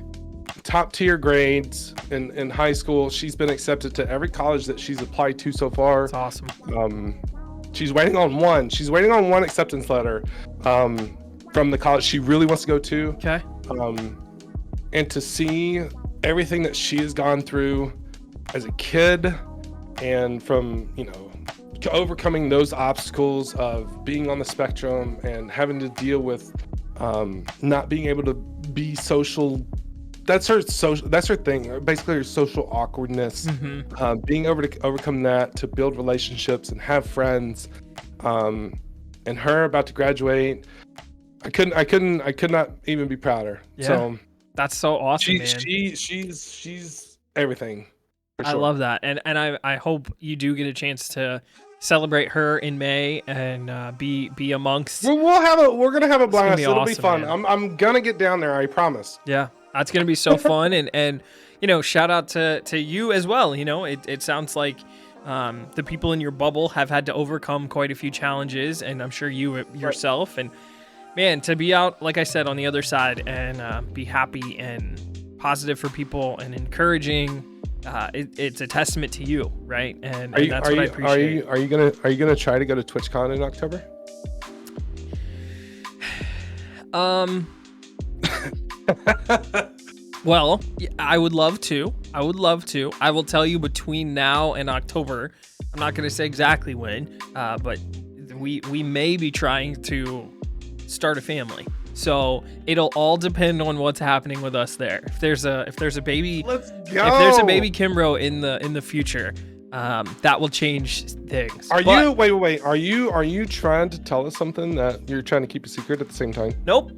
S2: top tier grades in high school. She's been accepted to every college that she's applied to so far.
S1: That's awesome.
S2: She's waiting on one. She's waiting on one acceptance letter from the college she really wants to go to.
S1: Okay.
S2: And to see everything that she has gone through as a kid, and from overcoming those obstacles of being on the spectrum and having to deal with not being able to be social. That's her thing. Basically, her social awkwardness. Being able to overcome that to build relationships and have friends. And her about to graduate, I could not even be prouder.
S1: Yeah.
S2: So
S1: that's so awesome, man.
S2: She's everything. For sure.
S1: I love that, and I hope you do get a chance to celebrate her in May and be amongst.
S2: We're gonna have a blast. It'll be fun.
S1: Man.
S2: I'm gonna get down there. I promise.
S1: Yeah, that's gonna be so fun, and shout out to you as well. It sounds like the people in your bubble have had to overcome quite a few challenges, and I'm sure you yourself. And man, to be out, like I said, on the other side and be happy and positive for people and encouraging. It's a testament to you, right? And that's what I appreciate.
S2: Are you gonna try to go to TwitchCon in October?
S1: Well, I would love to. I will tell you between now and October. I'm not gonna say exactly when, but we may be trying to start a family. So it'll all depend on what's happening with us there. If there's a baby,
S2: let's go.
S1: If there's a baby Kimbro in the future, that will change things.
S2: Wait? Are you trying to tell us something that you're trying to keep a secret at the same time?
S1: Nope.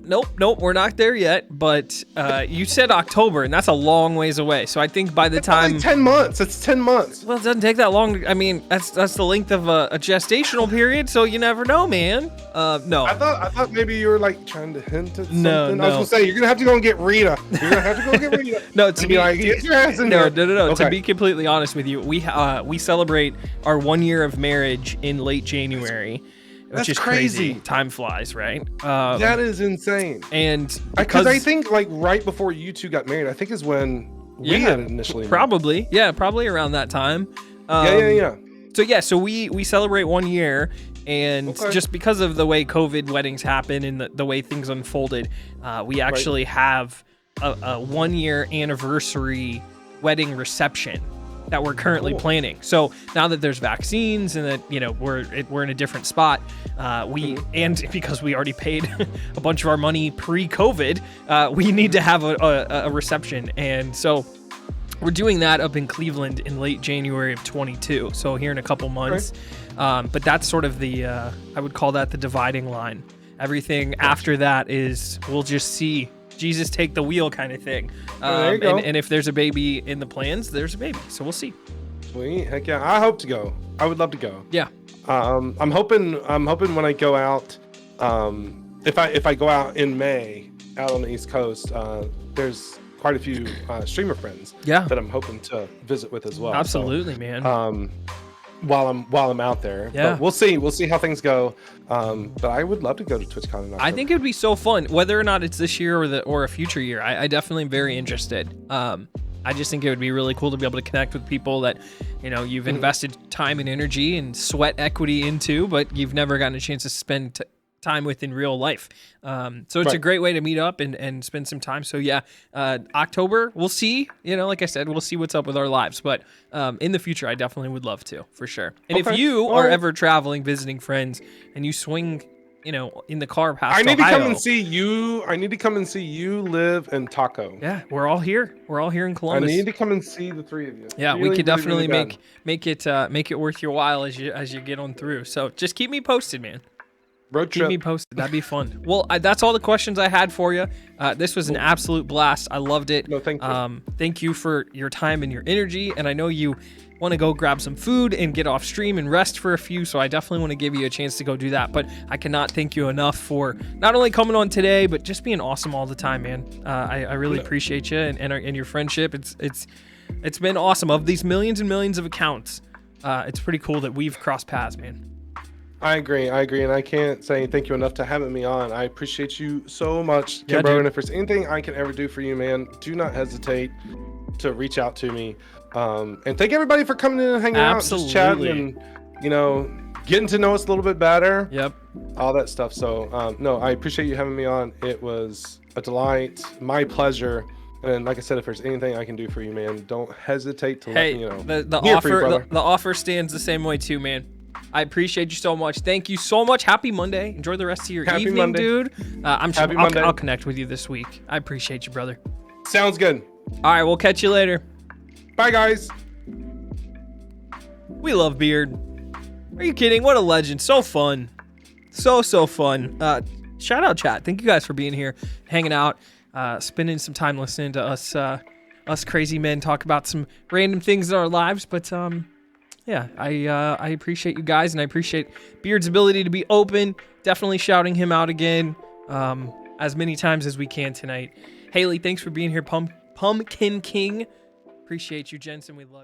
S1: We're not there yet. But you said October, and that's a long ways away. So I think by the time
S2: like 10 months, it's 10 months.
S1: Well, it doesn't take that long. I mean, that's the length of a gestational period. So you never know, man. No.
S2: I thought maybe you were like trying to hint at something.
S1: No.
S2: I was gonna say you're gonna have to go and get Rita.
S1: No, to be
S2: like, get your ass in
S1: no.
S2: there. Okay.
S1: To be completely honest with you, we celebrate our 1 year of marriage in late January, which is crazy. Time flies, right?
S2: That is insane.
S1: And
S2: because I think like right before you two got married, I think is when we had initially
S1: probably around that time.
S2: Yeah.
S1: So we celebrate 1 year. And just because of the way COVID weddings happen and the way things unfolded, we actually have a 1 year anniversary wedding reception that we're currently planning. So now that there's vaccines and that, you know, we're in a different spot, and because we already paid a bunch of our money pre-COVID, we need to have a reception. And so we're doing that up in Cleveland in late January of 22. So here in a couple months. But that's sort of the, I would call that the dividing line. Everything after that is, we'll just see Jesus take the wheel kind of thing.
S2: There you go.
S1: And if there's a baby in the plans, there's a baby. So we'll see.
S2: Sweet. Heck yeah. I hope to go. I would love to go.
S1: Yeah.
S2: I'm hoping when I go out, if I go out in May out on the East Coast, there's quite a few streamer friends that I'm hoping to visit with as well.
S1: Absolutely,
S2: so,
S1: man.
S2: While I'm out there, but we'll see how things go. But I would love to go to TwitchCon in October.
S1: I think it would be so fun, whether or not it's this year or a future year. I definitely am very interested. I just think it would be really cool to be able to connect with people that, you know, you've invested time and energy and sweat equity into, but you've never gotten a chance to spend time with in real life. So it's a great way to meet up and spend some time. So yeah, October, we'll see, you know, like I said, we'll see what's up with our lives, but in the future, I definitely would love to, for sure. And if you are ever traveling, visiting friends, and you swing, you know, in the car past
S2: Ohio,
S1: to
S2: come and see you. I need to come and see you live in Taco.
S1: Yeah, we're all here. We're all here in Columbus.
S2: I need to come and see the three of you.
S1: Yeah, really, we could definitely make it worth your while as you get on through. So just keep me posted, man.
S2: Road trip.
S1: Keep me posted. That'd be fun. Well, that's all the questions I had for you. This was an absolute blast. I loved it.
S2: No, thank you.
S1: Thank you for your time and your energy. And I know you want to go grab some food and get off stream and rest for a few. So I definitely want to give you a chance to go do that. But I cannot thank you enough for not only coming on today, but just being awesome all the time, man. I really appreciate you and your friendship. It's been awesome. Of these millions and millions of accounts, it's pretty cool that we've crossed paths, man.
S2: I agree, and I can't say thank you enough to having me on. I appreciate you so much, Kimbro, and if there's anything I can ever do for you, man, do not hesitate to reach out to me. And thank everybody for coming in and hanging out, just chatting, and, you know, getting to know us a little bit better.
S1: Yep.
S2: All that stuff. So, no, I appreciate you having me on. It was a delight, my pleasure. And like I said, if there's anything I can do for you, man, don't hesitate to let me know.
S1: The offer stands the same way too, man. I appreciate you so much. Thank you so much. Happy Monday. Enjoy the rest of your evening, dude. I'll connect with you this week. I appreciate you, brother.
S2: Sounds good.
S1: All right, we'll catch you later.
S2: Bye, guys.
S1: We love Beard. Are you kidding? What a legend. So fun. So fun. Shout out chat. Thank you guys for being here, hanging out, spending some time listening to us crazy men talk about some random things in our lives. But yeah, I appreciate you guys, and I appreciate Beard's ability to be open. Definitely shouting him out again as many times as we can tonight. Haley, thanks for being here. Pumpkin King. Appreciate you, Jensen. We love you.